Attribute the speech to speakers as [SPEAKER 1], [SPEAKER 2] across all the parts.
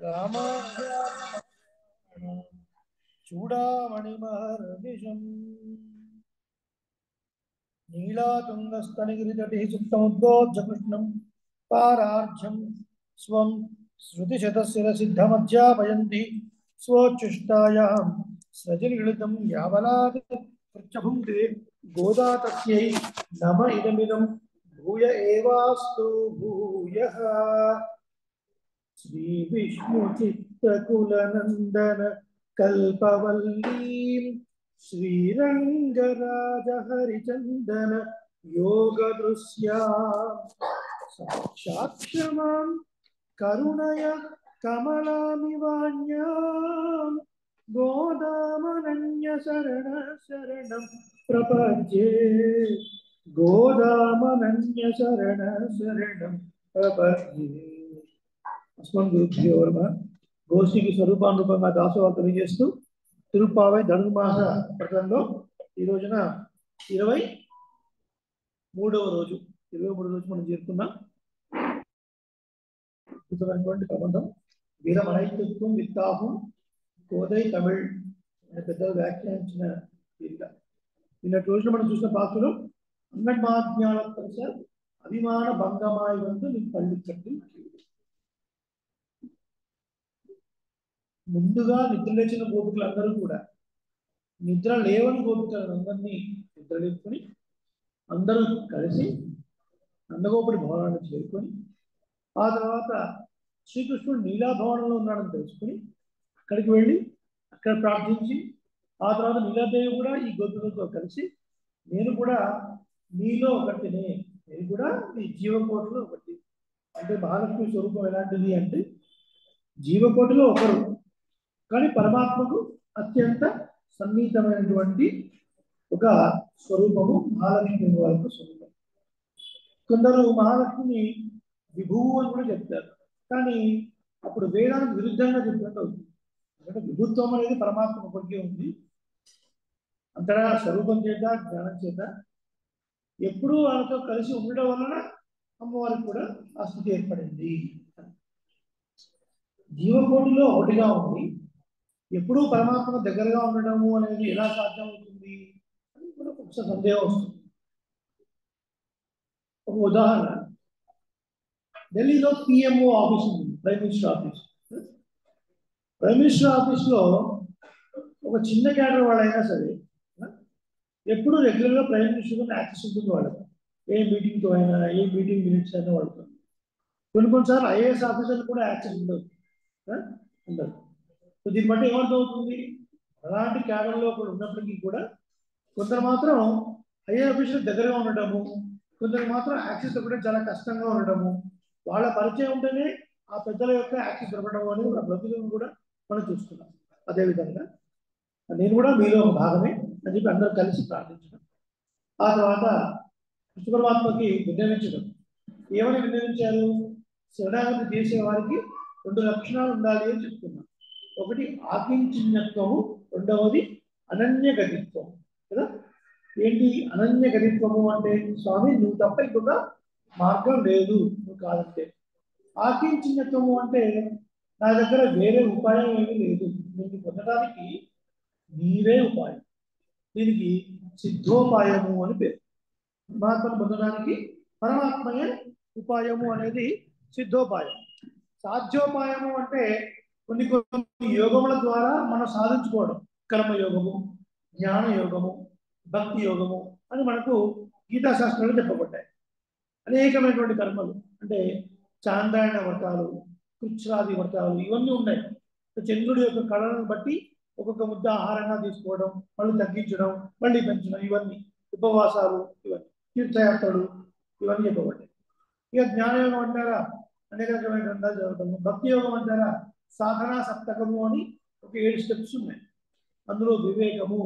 [SPEAKER 1] రామాఖ్యానం చూడామణిమహర్నిశం నీలాతుంగస్తనగిరితటిः సుప్తముద్బోధ్యకృష్ణం పారార్ధ్యం స్వం శృతిశతశిరసిద్ధమధ్యాపయంతి స్వోచ్ఛిష్టాయాం సజనిగళితం యావలాద్ పృచ్చభుంక్తే గోదా తస్యై నమ ఇదమిదం భూయ ఏవాస్తు భూయః. శ్రీ విష్ణు చిత్తకులనందన కల్పవల్లీం శ్రీరంగరాజ హరిచందన యోగదృశ్యాం సాక్షాక్షమాం కరుణయ కమలామివాన్యాం గోదామనన్య శరణ శరణం ప్రపద్యే గోదామనన్య శరణ శరణం ప్రపద్యే. అస్మన్ గురుభ్యో నమః. గోష్ఠికి స్వరూపానురూపంగా దాసోహం తెలియజేస్తూ తిరుప్పావై ధనుర్మాస వ్రతంలో ఈ రోజున 23వ రోజు మనం చేరుకున్నాం. అద్భుతమైనటువంటి ప్రబంధం వీరమణైత్వం విత్తాహం కోదై తమిళ్ అనే పెద్దలు వ్యాఖ్యానించిన తీరుగా నిన్నటి రోజున మనం చూసిన పాత్రలో అంగన్మాజ్ఞాన పరిసర్ అభిమాన భంగమాయి వంతు నీకు పళ్ళు కట్టి ముందుగా నిద్ర లేచిన గోపికలందరూ కూడా నిద్ర లేవని గోపికలందరినీ నిద్ర లేపుకొని అందరూ కలిసి నందగోపుడి భవనాన్ని చేరుకొని ఆ తర్వాత శ్రీకృష్ణుడు నీలాభవనంలో ఉన్నాడని తెలుసుకుని అక్కడికి వెళ్ళి అక్కడ ప్రార్థించి ఆ తర్వాత నీలాదేవి కూడా ఈ గోపికలతో కలిసి నేను కూడా నీలో ఒకటినే, నేను కూడా నీ జీవకోటిలో ఒకటి. అంటే మహాలక్ష్మి స్వరూపం ఎలాంటిది అంటే జీవకోటిలో ఒకరు, కానీ పరమాత్మకు అత్యంత సన్నిహితమైనటువంటి ఒక స్వరూపము మహాలక్ష్మి వారికి స్వరూపం. కొందరు మహాలక్ష్మిని విభువు అని కూడా చెప్తారు, కానీ అప్పుడు వేదానికి విరుద్ధంగా చెప్పినట్టు అవుతుంది. ఎందుకంటే విభుత్వం అనేది పరమాత్మ ఒకటికే ఉంది. అంతటా స్వరూపం చేత జ్ఞానం చేత ఎప్పుడూ వాళ్ళతో కలిసి ఉండడం వలన అమ్మవారికి కూడా ఆ స్థితి ఏర్పడింది. జీవకోటిలో ఒకటిగా ఉంది, ఎప్పుడూ పరమాత్మ దగ్గరగా ఉండడము అనేది ఎలా సాధ్యమవుతుంది అని కూడా ఒకసారి సందేహం వస్తుంది. ఒక ఉదాహరణ, ఢిల్లీలో పిఎంఓ ఆఫీస్ ఉంది, prime minister office. Prime minister ఆఫీస్లో ఒక చిన్న క్యాడర్ వాళ్ళైనా సరే ఎప్పుడు రెగ్యులర్గా ప్రైమ్ మినిస్టర్ యాక్సెస్ ఉంటుంది వాళ్ళకి. ఏ మీటింగ్తో అయినా, ఏ మీటింగ్ మినిట్స్ అయినా వాళ్ళతో. కొన్నిసార్లు ఐఏఎస్ ఆఫీసర్లు కూడా యాక్సెస్ ఉండదు. సో దీన్ని బట్టి ఏమర్థమవుతుంది, అలాంటి క్యాడర్లో కూడా ఉన్నప్పటికీ కూడా కొందరు మాత్రం ఐఏఎస్ ఆఫీసర్ దగ్గరగా ఉండటము, కొందరు మాత్రం యాక్సెస్ దొరకడం చాలా కష్టంగా ఉండటము, వాళ్ళ పరిచయం ఉంటేనే ఆ పెద్దల యొక్క యాక్సెస్ దొరకడం అనేది మన బ్రతుకులను కూడా మనం చూస్తున్నాం. అదేవిధంగా నేను కూడా మీలో ఒక భాగమే అని చెప్పి అందరూ కలిసి ప్రార్థించడం, ఆ తర్వాత కృష్ణ పరమాత్మకి విన్నవించడం. ఏమని విన్నవించారు? శరణాగతి చేసే వారికి 2 లక్షణాలు ఉండాలి అని చెప్తున్నాం. ఒకటి ఆకించిన్యత్వము, రెండవది అనన్యగతిత్వం కదా. ఏంటి అనన్యగతిత్వము అంటే? స్వామి నువ్వు తప్ప ఇంకొక మార్గం లేదు నువ్వు కాదంటే. ఆకించిన్యత్వము అంటే నా దగ్గర వేరే ఉపాయం ఏమీ లేదు, దీన్ని పొందడానికి నీవే ఉపాయం. దీనికి సిద్ధోపాయము అని పేరు. పరమాత్మను పొందడానికి పరమాత్మయే ఉపాయము అనేది సిద్ధోపాయం. సాధ్యోపాయము అంటే కొన్ని యోగముల ద్వారా మనం సాధించుకోవడం. కర్మయోగము, జ్ఞాన యోగము, భక్తి యోగము అని మనకు గీతాశాస్త్రాలు చెప్పబడ్డాయి. అనేకమైనటువంటి కర్మలు అంటే చాంద్రాయణ వ్రతాలు, కృచ్ఛ్రాది వ్రతాలు ఇవన్నీ ఉన్నాయి. చంద్రుడి యొక్క కళలను బట్టి ఒక్కొక్క ముద్ద ఆహారంగా తీసుకోవడం, మళ్ళీ తగ్గించడం, మళ్ళీ పెంచడం, ఇవన్నీ ఉపవాసాలు, ఇవన్నీ తీర్థయాత్రలు, ఇవన్నీ చెప్పబడ్డాయి. ఇక జ్ఞానయోగం అంటారా, అనేక రకమైన గ్రంథాలు చదవటము. భక్తి యోగం అంటారా, సాధనా సప్తకము అని ఒక 7 స్టెప్స్ ఉన్నాయి. అందులో వివేకము,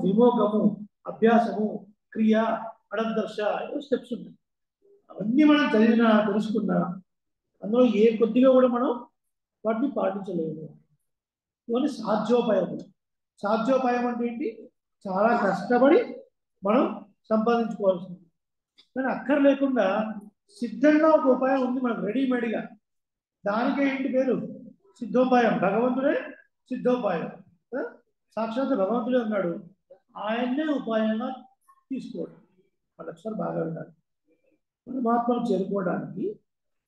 [SPEAKER 1] విమోకము, అభ్యాసము, క్రియ, అడదర్శ స్టెప్స్ ఉన్నాయి. అవన్నీ మనం చదివినా తెలుసుకున్నా అందులో ఏ కొద్దిగా కూడా మనం వాటిని పాటించలేము. ఇవన్నీ సాధ్యోపాయం. సాధ్యోపాయం అంటే ఏంటి? చాలా కష్టపడి మనం సంపాదించుకోవాల్సింది. కానీ అక్కర్ లేకుండా సిద్ధంగా ఒక ఉపాయం ఉంది మనకు రెడీమేడ్గా. దానికే ఏంటి పేరు? సిద్ధోపాయం. భగవంతుడే సిద్ధోపాయం. సాక్షాత్ భగవంతుడే ఉన్నాడు, ఆయన్నే ఉపాయంగా తీసుకోవడం. వాళ్ళ అక్షరం బాగా ఉండాలి. పరమాత్మను చేరుకోవడానికి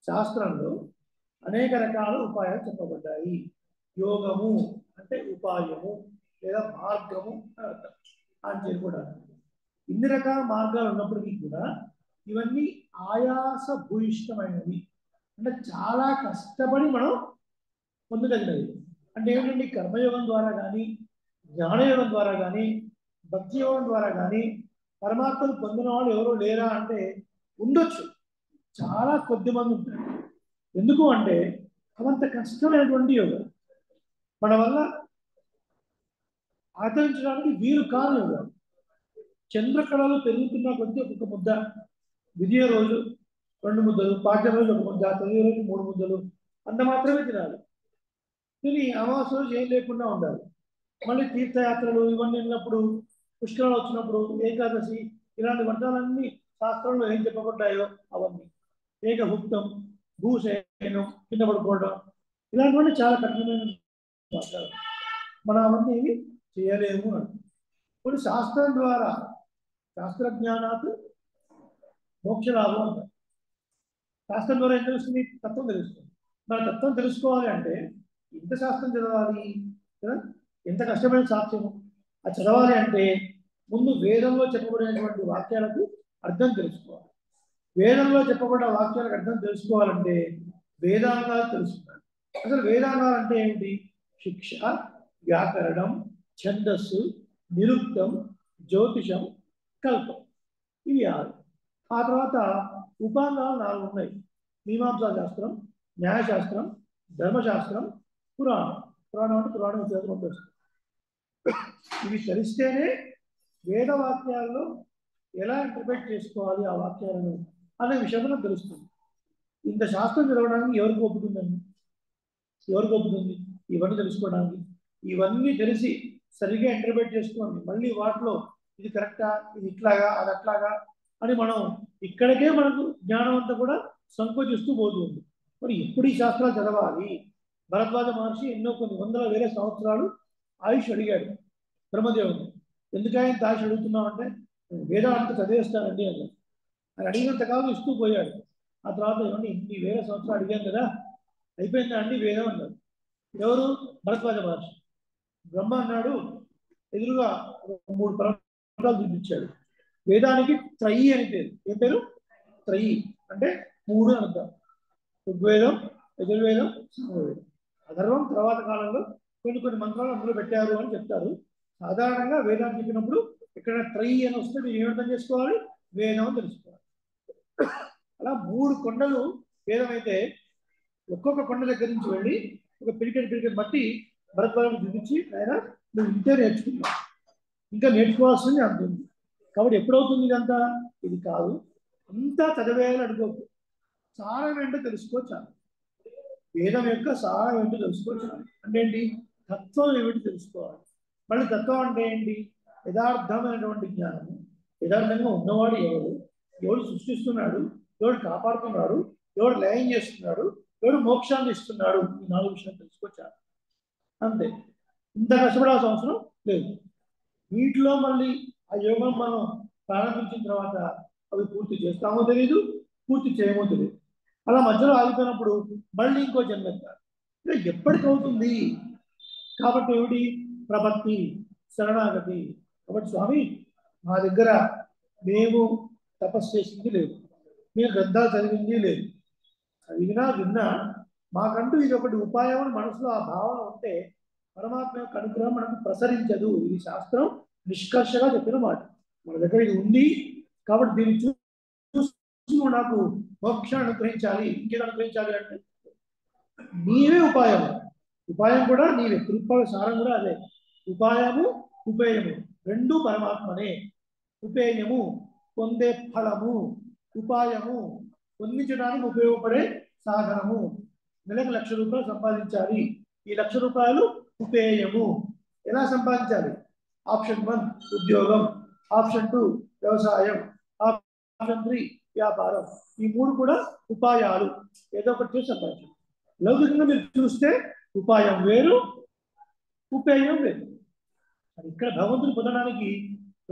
[SPEAKER 1] శాస్త్రంలో అనేక రకాల ఉపాయాలు చెప్పబడ్డాయి. యోగము అంటే ఉపాయము లేదా మార్గము అని అర్థం. ఆయన చేరుకోవడానికి ఇన్ని రకాల మార్గాలు ఉన్నప్పటికీ కూడా ఇవన్నీ ఆయాస భూయిష్టమైనవి. అంటే చాలా కష్టపడి మనం పొందగలిగినవి. అంటే ఏమిటండి? కర్మయోగం ద్వారా కానీ, జ్ఞానయోగం ద్వారా కానీ, భక్తి యోగం ద్వారా కానీ పరమాత్మను పొందిన వాళ్ళు ఎవరో లేరా అంటే ఉండొచ్చు, చాలా కొద్ది మంది ఉంటారు. ఎందుకు అంటే అవంత కష్టమైనటువంటి యోగం, మన వల్ల ఆచరించడానికి వీలు కాని యోగం. చంద్రకళలు పెరుగుతున్న కొద్దీ ఒక్కొక్క ముద్ద, విజయ రోజు 2 ముద్దలు, పాఠ్య రోజు 1 ముద్ద, తొలి రోజు 3 ముద్దలు అంత మాత్రమే తినాలి. తిని అమావాస్య రోజు ఏం లేకుండా ఉండాలి. మళ్ళీ తీర్థయాత్రలు ఇవన్నీ ఉన్నప్పుడు, పుష్కరాలు వచ్చినప్పుడు, ఏకాదశి ఇలాంటి వర్గాలన్నీ శాస్త్రంలో ఏం చెప్పబడ్డాయో అవన్నీ ఏకభుక్తం, భూశయనం, కింద పడుకోవడం, ఇలాంటివన్నీ చాలా కఠినమైన వర్గాలు. మనం అవన్నీ చేయలేము అని. ఇప్పుడు శాస్త్రం ద్వారా, శాస్త్రజ్ఞానాత్ మోక్షలాభం అంటారు. శాస్త్రం ద్వారా ఏం తెలుస్తుంది? తత్వం తెలుస్తుంది. మన తత్వం తెలుసుకోవాలి అంటే ఎంత శాస్త్రం చదవాలి కదా, ఎంత కష్టమైన శాస్త్రము. అది చదవాలి అంటే ముందు వేదంలో చెప్పబడినటువంటి వాక్యాలకు అర్థం తెలుసుకోవాలి. వేదంలో చెప్పబడ్డ వాక్యాలకు అర్థం తెలుసుకోవాలంటే వేదాంగాలు తెలుసుకోవాలి. అసలు వేదాంగాలు అంటే ఏమిటి? శిక్ష, వ్యాకరణం, ఛందస్సు, నిరుక్తం, జ్యోతిషం, కల్పం, ఇవి 6. ఆ తర్వాత ఉపాంగాలు 4 ఉన్నాయి. మీమాంసా శాస్త్రం, న్యాయశాస్త్రం, ధర్మశాస్త్రం, పురాణం. పురాణం అంటే పురాణం ఇతిహాసం ఉంటుంది. ఇవి తెలిస్తేనే వేదవాక్యాల్లో ఎలా ఇంటర్ప్రెట్ చేసుకోవాలి ఆ వాక్యాలను అనే విషయం మనకు తెలుస్తుంది. ఇంత శాస్త్రం చదవడానికి ఎవరికి ఒప్పుతుందండి? ఎవరికి ఒప్పుతుంది ఇవన్నీ తెలుసుకోవడానికి? ఇవన్నీ తెలిసి సరిగ్గా ఇంటర్ప్రెట్ చేసుకోండి. మళ్ళీ వాటిలో ఇది కరెక్టా, ఇది ఇట్లాగా, అది అట్లాగా అని మనం ఇక్కడికే మనకు జ్ఞానం అంతా కూడా సంకోచిస్తూ పోతుంది. మరి ఎప్పుడు ఈ శాస్త్రాలు చదవాలి? భరద్వాజ మహర్షి ఎన్నో కొన్ని వందల వేల సంవత్సరాలు ఆయుష్ అడిగాడు బ్రహ్మదేవుని. ఎందుకని ఆయుష్ అడుగుతున్నామంటే వేదాంత చదివేస్తానండి అన్నాడు. ఆయన అడిగినంత కాలం ఇస్తూ పోయాడు. ఆ తర్వాత ఏమన్నా ఇన్ని వేల సంవత్సరాలు అడిగాను కదా, అయిపోయిందా అండి వేదం అన్నాడు. ఎవరు? భరద్వాజ మహర్షి. బ్రహ్మ అన్నాడు, ఎదురుగా 3 పర్వతాలు చూపించాడు. వేదానికి త్రయి అని పేరు. ఏం పేరు? త్రయి అంటే 3 అని అర్థం. ఋగ్వేదం, యజుర్వేదం, సామవేదం. అధర్వం తర్వాత కాలంలో కొన్ని మంత్రాలు అందులో పెట్టారు అని చెప్తారు. సాధారణంగా వేదాన్ని చెప్పినప్పుడు ఇక్కడ త్రయి అని వస్తే మీరు ఏమర్థం చేసుకోవాలి? వేదం అని తెలుసుకోవాలి. అలా 3 కొండలు వేదం అయితే ఒక్కొక్క కొండ దగ్గర నుంచి వెళ్ళి ఒక పిరికెట్ బట్టి భరద్వాజుని చూపించి ఆయన నువ్వు ఇంతే నేర్చుకున్నావు, ఇంకా నేర్చుకోవాల్సింది అంత ఉంది. కాబట్టి ఎప్పుడవుతుంది ఇదంతా? ఇది కాదు, అంతా చదివేయాలని అడుగుతుంది. సారం ఏంటో తెలుసుకోవచ్చాను. వేదం యొక్క సారం ఏంటో తెలుసుకోవచ్చాను అంటే ఏంటి? తత్వం ఏమిటి తెలుసుకోవాలి. మళ్ళీ తత్వం అంటే ఏంటి? యథార్థమైనటువంటి జ్ఞానము. యథార్థంగా ఉన్నవాడు ఎవరు, ఎవడు సృష్టిస్తున్నాడు, ఎవడు కాపాడుతున్నాడు, ఎవడు లయం చేస్తున్నాడు, ఎవడు మోక్షాన్ని ఇస్తున్నాడు, ఈ 4 విషయాలు తెలుసుకోవచ్చాను. అంతే. ఇంత కష్టపడాల్సిన అవసరం లేదు. వీటిలో మళ్ళీ ఆ యోగం మనం ప్రారంభించిన తర్వాత అవి పూర్తి చేస్తామో తెలియదు, పూర్తి చేయమో తెలియదు. అలా మధ్యలో ఆగిపోయినప్పుడు మళ్ళీ ఇంకో జన్మ ఎత్తాలి. ఇలా ఎప్పటికవుతుంది? కాబట్టి ఏమిటి? ప్రపత్తి, శరణాగతి. కాబట్టి స్వామి మా దగ్గర మేము తపస్సు చేసింది లేదు, మేము గ్రంథాలు చదివింది లేదు. చదివినా విన్నా మాకంటూ ఇది ఒకటి ఉపాయం అని మనసులో ఆ భావన ఉంటే పరమాత్మ యొక్క అనుగ్రహం మనకు ప్రసరించదు. ఇది శాస్త్రం నిష్కర్షగా చెప్పిన మాట. మన దగ్గర ఇది ఉంది కాబట్టి దీన్ని చూసి నాకు మోక్షాన్ని అనుగ్రహించాలి, ఇంకేదో అనుగ్రహించాలి అంటే నీవే ఉపాయం. ఉపాయం కూడా నీవే. కృపల సారం కూడా అదే. ఉపాయము, ఉపేయము రెండు పరమాత్మనే. ఉపేయము పొందే ఫలము, ఉపాయము పొందించడానికి ఉపయోగపడే సాధనము. నెలకు 1,00,000 రూపాయలు సంపాదించాలి, ఈ 1,00,000 రూపాయలు ఉపేయము. ఎలా సంపాదించాలి? ఆప్షన్ 1 ఉద్యోగం, ఆప్షన్ 2 వ్యవసాయం, ఆప్షన్ 3 వ్యాపారం. ఈ 3 కూడా ఉపాయాలు. ఏదో ఒకటి చేసి సంపాదించాలి. లౌకికంగా మీరు చూస్తే ఉపాయం వేరు, ఉపేయం వేరు. ఇక్కడ భగవంతుని పొందడానికి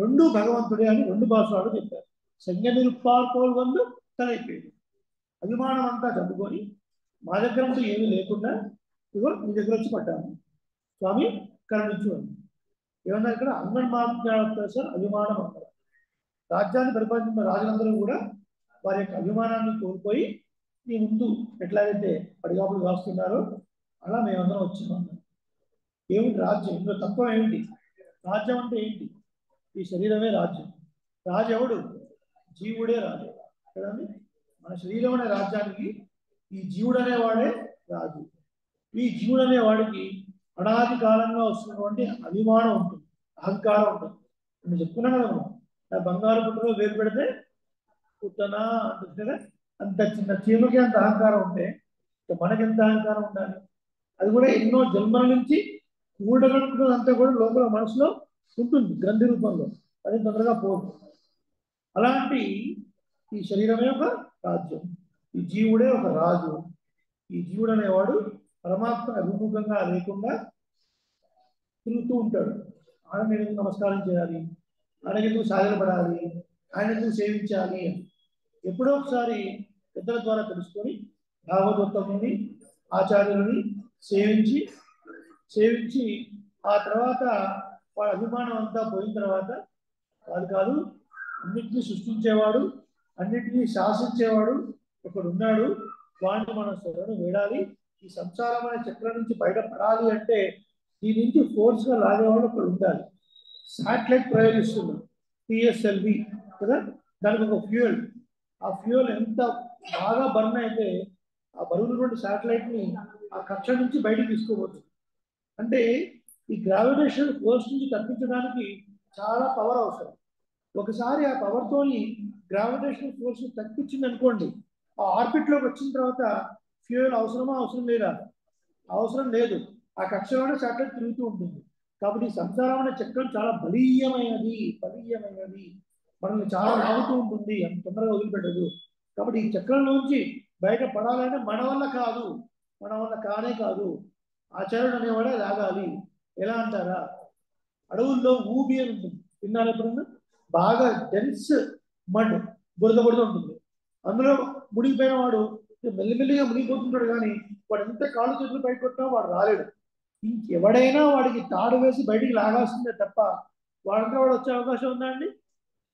[SPEAKER 1] రెండు భగవంతుడే అని రెండు భాషలు చెప్పారు. సంజ్ఞ నిరుపార్కోలు వందు తలైపోయింది. అభిమానం అంతా చదువుకొని మా దగ్గర అంటూ ఏమీ లేకుండా ఇగో మీ దగ్గర వచ్చి పడ్డాము, స్వామి కరుణించు అని. ఏమన్నా ఇక్కడ అంగన్ మాట్లాడుతారు సార్, అభిమానం అంటారు. రాజ్యాన్ని పరిపాలించిన రాజులందరూ కూడా వారి యొక్క అభిమానాన్ని కోల్పోయి మీ ముందు ఎట్లాగైతే పడిగాపులు కాస్తున్నారో అలా మేమందరం వచ్చాము. ఏమిటి రాజ్యం? ఇందులో తత్వం ఏమిటి? రాజ్యం అంటే ఏంటి? ఈ శరీరమే రాజ్యం. రాజు ఎవడు? జీవుడే రాజు కదండి. మన శరీరం అనే రాజ్యానికి ఈ జీవుడు అనేవాడే రాజు. ఈ జీవుడు అనేవాడికి అనాది కాలంగా వస్తున్నటువంటి అభిమానం ఉంటుంది, అహంకారం ఉంటుంది. నేను చెప్పుకున్నా కదా, మనం నా బంగారు పుట్టలో వేరు పెడితే పుట్టనా అంటుంది కదా. అంత చిన్న చీమకి అంత అహంకారం ఉంటే మనకి ఎంత అహంకారం ఉండాలి? అది కూడా ఎన్నో జన్మల నుంచి కూడగట్టుకున్నదంతా కూడా లోపల మనసులో ఉంటుంది గ్రంథి రూపంలో, అది తొందరగా పోదు. అలాంటి ఈ శరీరమే ఒక రాజ్యం, ఈ జీవుడే ఒక రాజు. ఈ జీవుడు అనేవాడు పరమాత్మ అభిముఖంగా లేకుండా తిరుగుతూ ఉంటాడు. ఆయన నేను నమస్కారం చేయాలి, ఆయనకి ఎందుకు సాగపడాలి, ఆయన ఎందుకు సేవించాలి అని ఎప్పుడో ఒకసారి పెద్దల ద్వారా తెలుసుకొని భాగవతోత్తముని ఆచార్యులని సేవించి ఆ తర్వాత వాడి అభిమానం అంతా పోయిన తర్వాత వాడు కాదు, అన్నిటినీ సృష్టించేవాడు, అన్నిటినీ శాసించేవాడు ఒకడు ఉన్నాడు, వాడిని మనం శరణు వేడాలి. ఈ సంసారం అనే చక్రం నుంచి బయటపడాలి అంటే దీని నుంచి ఫోర్స్గా లాగేవాడు ఒకడు ఉండాలి. శాటిలైట్ ప్రయోగిస్తున్నాం, పిఎస్ఎల్వి కదా, దానికి ఒక ఫ్యూయల్. ఆ ఫ్యూయల్ ఎంత బాగా బర్న్ అయితే ఆ బరువున్నటువంటి శాటిలైట్ని ఆ కక్ష నుంచి బయటికి తీసుకోవచ్చు. అంటే ఈ గ్రావిటేషన్ ఫోర్స్ నుంచి తప్పించడానికి చాలా పవర్ అవసరం. ఒకసారి ఆ పవర్తోని గ్రావిటేషన్ ఫోర్స్ తప్పించింది అనుకోండి, ఆ ఆర్బిట్లోకి వచ్చిన తర్వాత ఫ్యూయల్ అవసరమా, అవసరం లేదా? అవసరం లేదు. ఆ కక్షలోనే శాటిలైట్ తిరుగుతూ ఉంటుంది. కాబట్టి ఈ సంసారం అనే చక్రం చాలా బలీయమైనది, మనల్ని చాలా లాగుతూ ఉంటుంది, అంత తొందరగా వదిలిపెట్టదు. కాబట్టి ఈ చక్రం నుంచి బయట పడాలంటే మన వల్ల కానే కాదు, ఆచార్యుడు అనేవాడే లాగాలి. ఎలా అంటారా, అడవుల్లో ఊబి అని ఉంటుంది, విన్నారు ఎప్పుడన్నా? బాగా డెన్స్ మడ్, బురద ఉంటుంది. అందులో మునిగిపోయిన వాడు మెల్లిమెల్లిగా మునిగిపోతుంటాడు, కానీ వాడు ఎంత కాళ్ళు చేతులు బయట కొట్టినా వాడు రాలేడు. ఇంకెవడైనా వాడికి తాడు వేసి బయటికి లాగాల్సిందే తప్ప వాడంతా వాడు వచ్చే అవకాశం ఉందా అండి?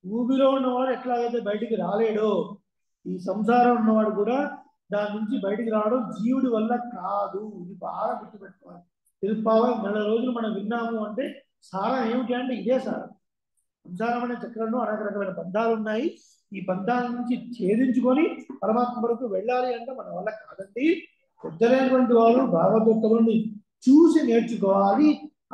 [SPEAKER 1] ఊబిలో ఉన్నవాడు ఎట్లాగైతే బయటికి రాలేడో, ఈ సంసారం ఉన్నవాడు కూడా దాని నుంచి బయటికి రావడం జీవుడి వల్ల కాదు. ఇది బాగా గుర్తుపెట్టుకోవాలి. తెలుపావాలి. 4 రోజులు మనం విన్నాము అంటే సారం ఏమిటి అంటే ఇదే సారం. సంసారం అనే చక్రంలో అనేక రకమైన బంధాలు ఉన్నాయి. ఈ బంధాల నుంచి ఛేదించుకొని పరమాత్మ వరకు వెళ్ళాలి అంటే మన వల్ల కాదండి. పెద్దలైనటువంటి వారు భాగవతోత్తములను చూసి నేర్చుకోవాలి,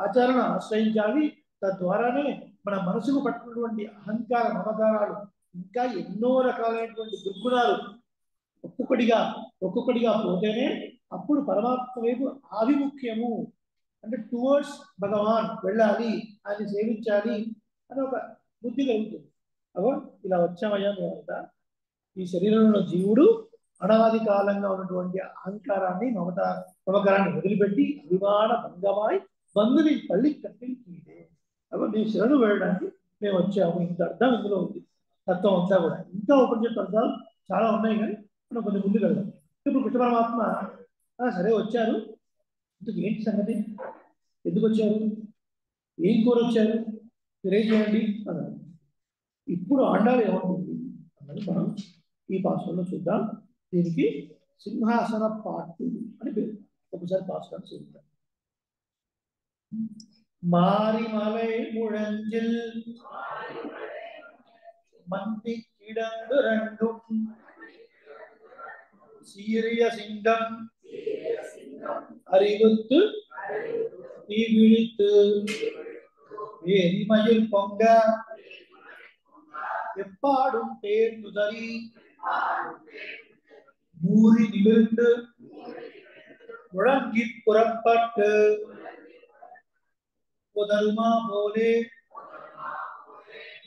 [SPEAKER 1] ఆచారాన్ని ఆశ్రయించాలి. తద్వారానే మన మనసుకు పట్టుకున్నటువంటి అహంకార మమకారాలు, ఇంకా ఎన్నో రకాలైనటువంటి దుర్గుణాలు ఒక్కొక్కటిగా పోతేనే అప్పుడు పరమాత్మ వైపు ఆభిముఖ్యము, అంటే టువర్డ్స్ భగవాన్ వెళ్ళాలి, ఆయన సేవించాలి అని ఒక బుద్ధి కలుగుతుంది. అగో ఇలా వచ్చామయ్యా మేమంతా. ఈ శరీరంలో జీవుడు అనాది కాలంగా ఉన్నటువంటి అహంకారాన్ని మమకారాన్ని వదిలిపెట్టి అభిమాన భంగమాయి బంధుని పల్లి కట్టిందే. అగో నీ శరణు వెళ్ళడానికి మేము వచ్చాము. ఇంత అర్థం ఇందులో ఉంది, తత్వం అంతా కూడా. ఇంకా ఉపనిషత్తు అర్థాలు చాలా ఉన్నాయి, కానీ మనం కొంచెం ముందుకు వెళ్దాం. ఇప్పుడు కృష్ణ పరమాత్మ సరే వచ్చారు, ఇందుకు ఏంటి సంగతి, ఎందుకు వచ్చారు, ఏం కోరొచ్చారు, తెలియజేయండి అన్నారు. ఇప్పుడు ఆండాలు ఏమంటుంది అన్నది మనం ఈ పాఠంలో చూద్దాం. దీనికి సింహాసన పాటు అని పేరు. ఒకసారి పాఠం చూద్దాం. மாரிமலை முழஞ்சில் மந்தி கிடந்து ரெண்டும் சீரிய சிங்கம் அறிவுத்து தீ விழித்து வேரிமயில் பொங்க எப்பாடும் தேர் நுதறி மூறி நிமிர்ந்து முழங்கி புறப்பட்டு புதருமா போலே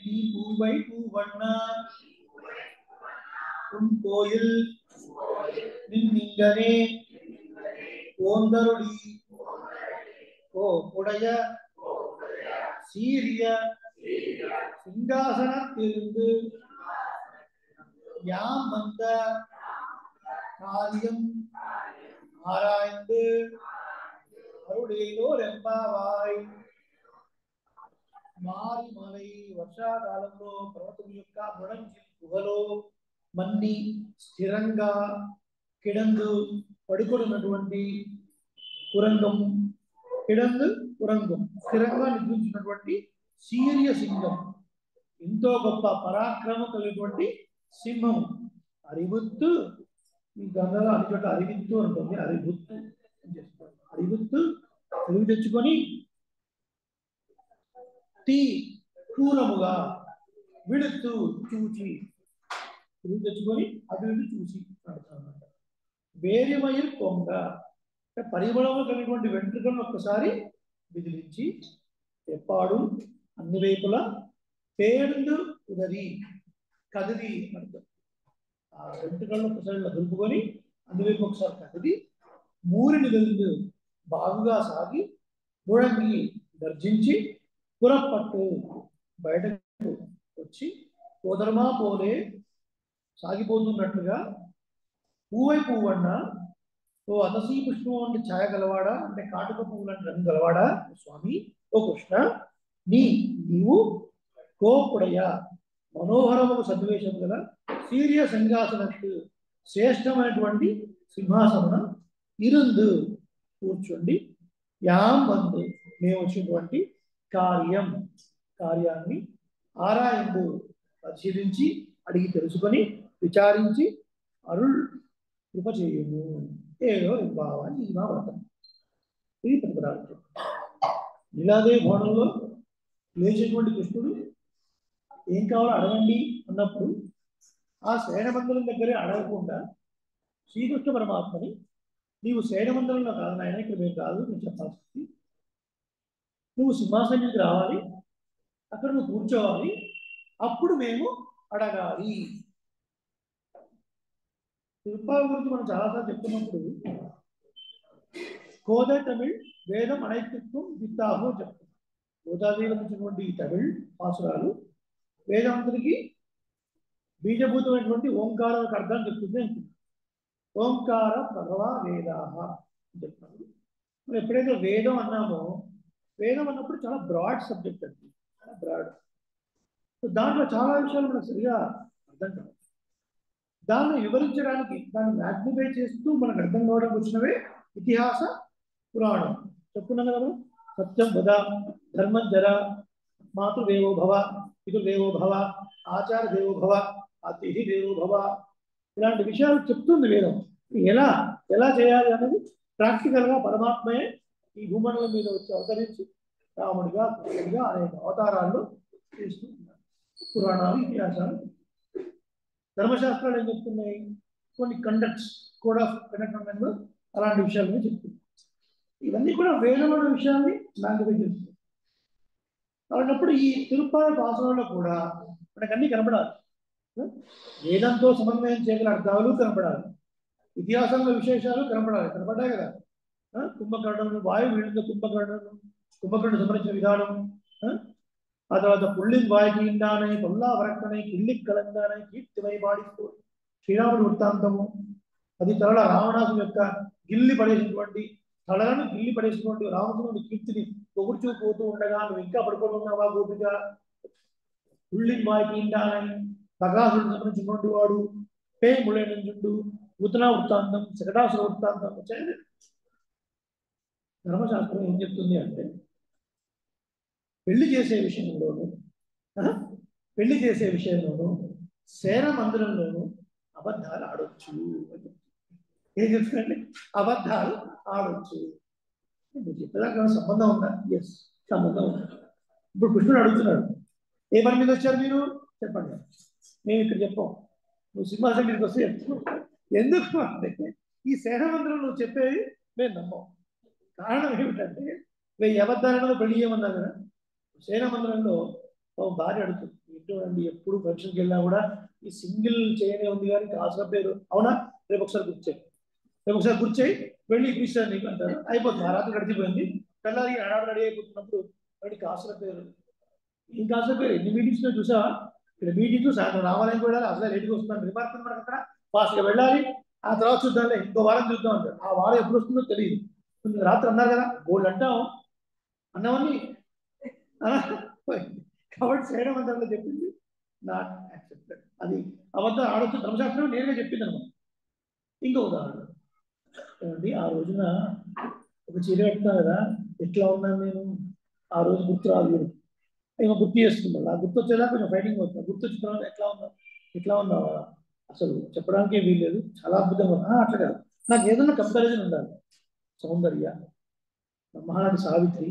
[SPEAKER 1] நீ பூவை பூவண்ணா உன் கோயில் நின்னிங்கனே ஓந்தருளி ஓ உடைய சீரிய சிங்காசனத்திலிருந்து யாம் வந்த காரியம் ஆராய்ந்து అరుడేలో రెంబావాయ్ మారి మలై వర్షాకాలంలో పర్వతం యొక్క ముడంచి గుహలో మన్ని స్థిరంగా కిడందు పడుకొనున్నటువంటి కురంగం కిడందు కురంగం స్థిరంగా నిద్రించినటువంటి సీరియ సింహం ఎంతో గొప్ప పరాక్రమం కలిగినటువంటి సింహం అరిబుత్తు ఈ గంగలో అన్ని చోట్ల అరివిత్తు ఉంటుంది అరిబుత్తు అని చెప్తారు అరిబుత్తు తెలివి తెచ్చుకొని తీ క్రూరముగా విడుతూ చూచి తెలివి తెచ్చుకొని అభివృద్ధి చూసి నడుతామన్నమాట వేర్యమయ్య కొంగ అంటే పరిమళము కలిగినటువంటి వెంట్రుకలను ఒక్కసారి విదిలించి ఎప్పాడు అన్ని వైపులా పేరుందు ఉదరి కదిలి అర్థం ఆ వెంట్రుకలను ఒకసారి దులుపుకొని అన్ని వైపు ఒకసారి కదిలి మూరిని వెళ్తూ బాగుగా సాగి ముడంగి గర్జించి పురపట్టు బయటకు వచ్చి కోదరమా పోలే సాగిపోతున్నట్లుగా పువ్వై పువ్వన్న ఓ అతసీ పుష్పం అంటే ఛాయ గలవాడా అంటే కాటుక పువ్వు లాంటి రంగు గలవాడా స్వామి ఓ కృష్ణ నీవు కోపుడయ మనోహరము సన్నివేశం గల సీరియ సింహాసనకు శ్రేష్టమైనటువంటి సింహాసనం ఇరుందు కూర్చోండి యాం వందు మేము వచ్చినటువంటి కార్యాన్ని ఆరాయందు పరిశీలించి అడిగి తెలుసుకొని విచారించి అరుళ్ కృప చేయుము ఏదో భావాన్ని ఈమా వ్రతం ఇది ప్రతిపదార్థం లీలాదేవి భవనంలో లేచేటువంటి కృష్ణుడు ఏం కావాలో అడగండి అన్నప్పుడు ఆ శయనమందిరం దగ్గరే అడగకుండా శ్రీకృష్ణ పరమాత్మని నీవు శయనమందిరంలో కాదు నాయన ఇక్కడ మేము కాదు నేను చెప్పాల్సింది నువ్వు సింహాసనానికి రావాలి అక్కడ నువ్వు కూర్చోవాలి అప్పుడు మేము అడగాలి తిరుప్పాల గురించి మనం చాలాసార్లు చెప్తున్నప్పుడు కోదా తమిళ్ వేదం అనైతిత్వం విత్తాహో చెప్తుంది గోదాదేవి వచ్చినటువంటి తమిళ్ పాసురాలు వేదాంతుడికి బీజభూతమైనటువంటి ఓంకారానికి అర్థం చెప్తుంది అంటుంది ఓంకార ప్రభవ వేదాహ అని చెప్తున్నారు మనం ఎప్పుడైతే వేదం అన్నామో వేదం అన్నప్పుడు చాలా బ్రాడ్ సబ్జెక్ట్ అండి చాలా బ్రాడ్ దాంట్లో చాలా విషయాలు మనకు సరిగా అర్థం కాదు దాన్ని వివరించడానికి దాన్ని మ్యాగ్నిఫై చేస్తూ మనకు అర్థం కావడానికి వచ్చినవే ఇతిహాస పురాణం చెప్పుకున్నాం కదా సత్యం వద ధర్మం జర మాతృదేవో భవ పితృదేవో భవ ఆచార దేవో భవ అతిథి దేవో భవ ఇలాంటి విషయాలు చెప్తుంది వేదం ఎలా ఎలా చేయాలి అన్నది ప్రాక్టికల్గా పరమాత్మయే ఈ భూమండలం మీద వచ్చి అవతరించి రాముడిగా కృష్ణుడిగా అనేక అవతారాల్లో చేస్తూ ఉన్నారు పురాణాలు ఇతిహాసాలు ధర్మశాస్త్రాలు ఏం చెప్తున్నాయి కొన్ని కండక్ట్స్ కోడ్ ఆఫ్ కండక్ట్ అలాంటి విషయాలు చెప్తుంది ఇవన్నీ కూడా వేదమైన విషయాన్ని మ్యాగ్నిఫై చేస్తుంది అలాంటప్పుడు ఈ తిరుప్పాల పాసనలో కూడా మనకు అన్ని కనపడాలి వేదంతో సమన్వయం చేయగల అర్థాలు కనపడాలి ఇతిహాసంలో విశేషాలు కనపడ్డాయి కదా కుంభకర్ణం వాయువు వీళ్ళతో కుంభకర్ణుడు సంహరించిన విధానం ఆ తర్వాత పుల్లింగ్ వాయికిండానై పొల్లా వరక్కనై కిళ్ళి కలంగానై కీర్తిమై పాడిస్తూ శ్రీరాముడి వృత్తాంతము అది తరల రావణాసు యొక్క గిల్లి పడేసినటువంటి తలను గిల్లి పడేసినటువంటి రామచంద్రుడి కీర్తిని పొగుడుచూ పోతూ ఉండగా నువ్వు ఇంకా పడుకొని ఉన్నావా గోపిక పుల్లింగ్ వాయికిండానై బగాసుడు సంబంధించినటువంటి వాడు పే ముళ్ళేనంజుడు ఉతనా వృత్తాంతం శకటాసుర వృత్తాంతం వచ్చాయి ధర్మశాస్త్రం ఏం చెప్తుంది అంటే పెళ్లి చేసే విషయంలోనూ సేన మందిరంలోనూ అబద్ధాలు ఆడొచ్చు అని ఏం చెప్తుందండి అబద్ధాలు ఆడొచ్చు మీరు చెప్పేదాకా సంబంధం ఉందా ఎస్ సంబంధం ఉంది ఇప్పుడు కృష్ణుడు అడుగుతున్నాడు ఏ పని మీద వచ్చారు మీరు చెప్పండి మేము ఇక్కడ చెప్పాం నువ్వు సింహాసనం మీదకి వస్తే చెప్తున్నావు ఎందుకు అంటే ఈ సేన మందిరం నువ్వు చెప్పేది మేము నమ్మం కారణం ఏమిటంటే మేము అబద్ధాలను పెళ్లి చేయమన్నారు కదా సేన మందిరంలో భార్య అడుగుతుంది ఏంటో అండి ఎప్పుడు ఫంక్షన్కి వెళ్ళినా కూడా ఈ సింగిల్ చేయనే ఉంది కానీ కాసిన పేరు అవునా రేపు ఒకసారి కూర్చోయి వెళ్ళి ఇప్పిస్తాను నీకు అంటారు. అయిపోతుంది. ఆ రాత్రి గడిచిపోయింది. తెల్లారి హడాడు రెడీ అయిపోతున్నప్పుడు వాడి కాసుల పేరు ఏం కాసుల పేరు ఎన్ని మీటింగ్స్ చూసావా? ఇక్కడ మీటింగ్స్ సాయంత్రం రావాలని కూడా అసలు లేట్గా వస్తున్నాను రిమార్క్ మనకు అక్కడ ఫాస్ట్గా వెళ్ళాలి. ఆ తర్వాత చూద్దాంలే ఇంకో వారం చూద్దాం అంటారు. ఆ వారం ఎప్పుడు వస్తుందో తెలియదు. రాత్రి అన్నారు కదా గోల్డ్ అంటాం అన్నవన్నీ కాబట్టి చేయడం అంటారు చెప్పింది నాట్ యాక్సెప్టెడ్. అది అబద్ధం ఆడొచ్చు. ధర్మశాస్త్రం నేరుగా చెప్పింది అనమాట. ఇంకో ఉదాహరణ ఏమండి, ఆ రోజున ఒక చీర కట్టుకున్నా కదా, ఎట్లా ఉన్నాను నేను ఆ రోజు గుర్తు రాదు. ఏమో గుర్తు చేస్తుంది. ఆ గుర్తు వచ్చేదా కొంచెం ఫైటింగ్ అవుతుంది. గుర్తు వచ్చిన తర్వాత ఎట్లా ఉన్నావా అసలు చెప్పడానికే వీల్లేదు, చాలా అద్భుతంగా ఉన్నా. అట్లా కాదు, నాకు ఏదైనా కంపారిజన్ ఉండాలి. సౌందర్య, మహానటి సావిత్రి,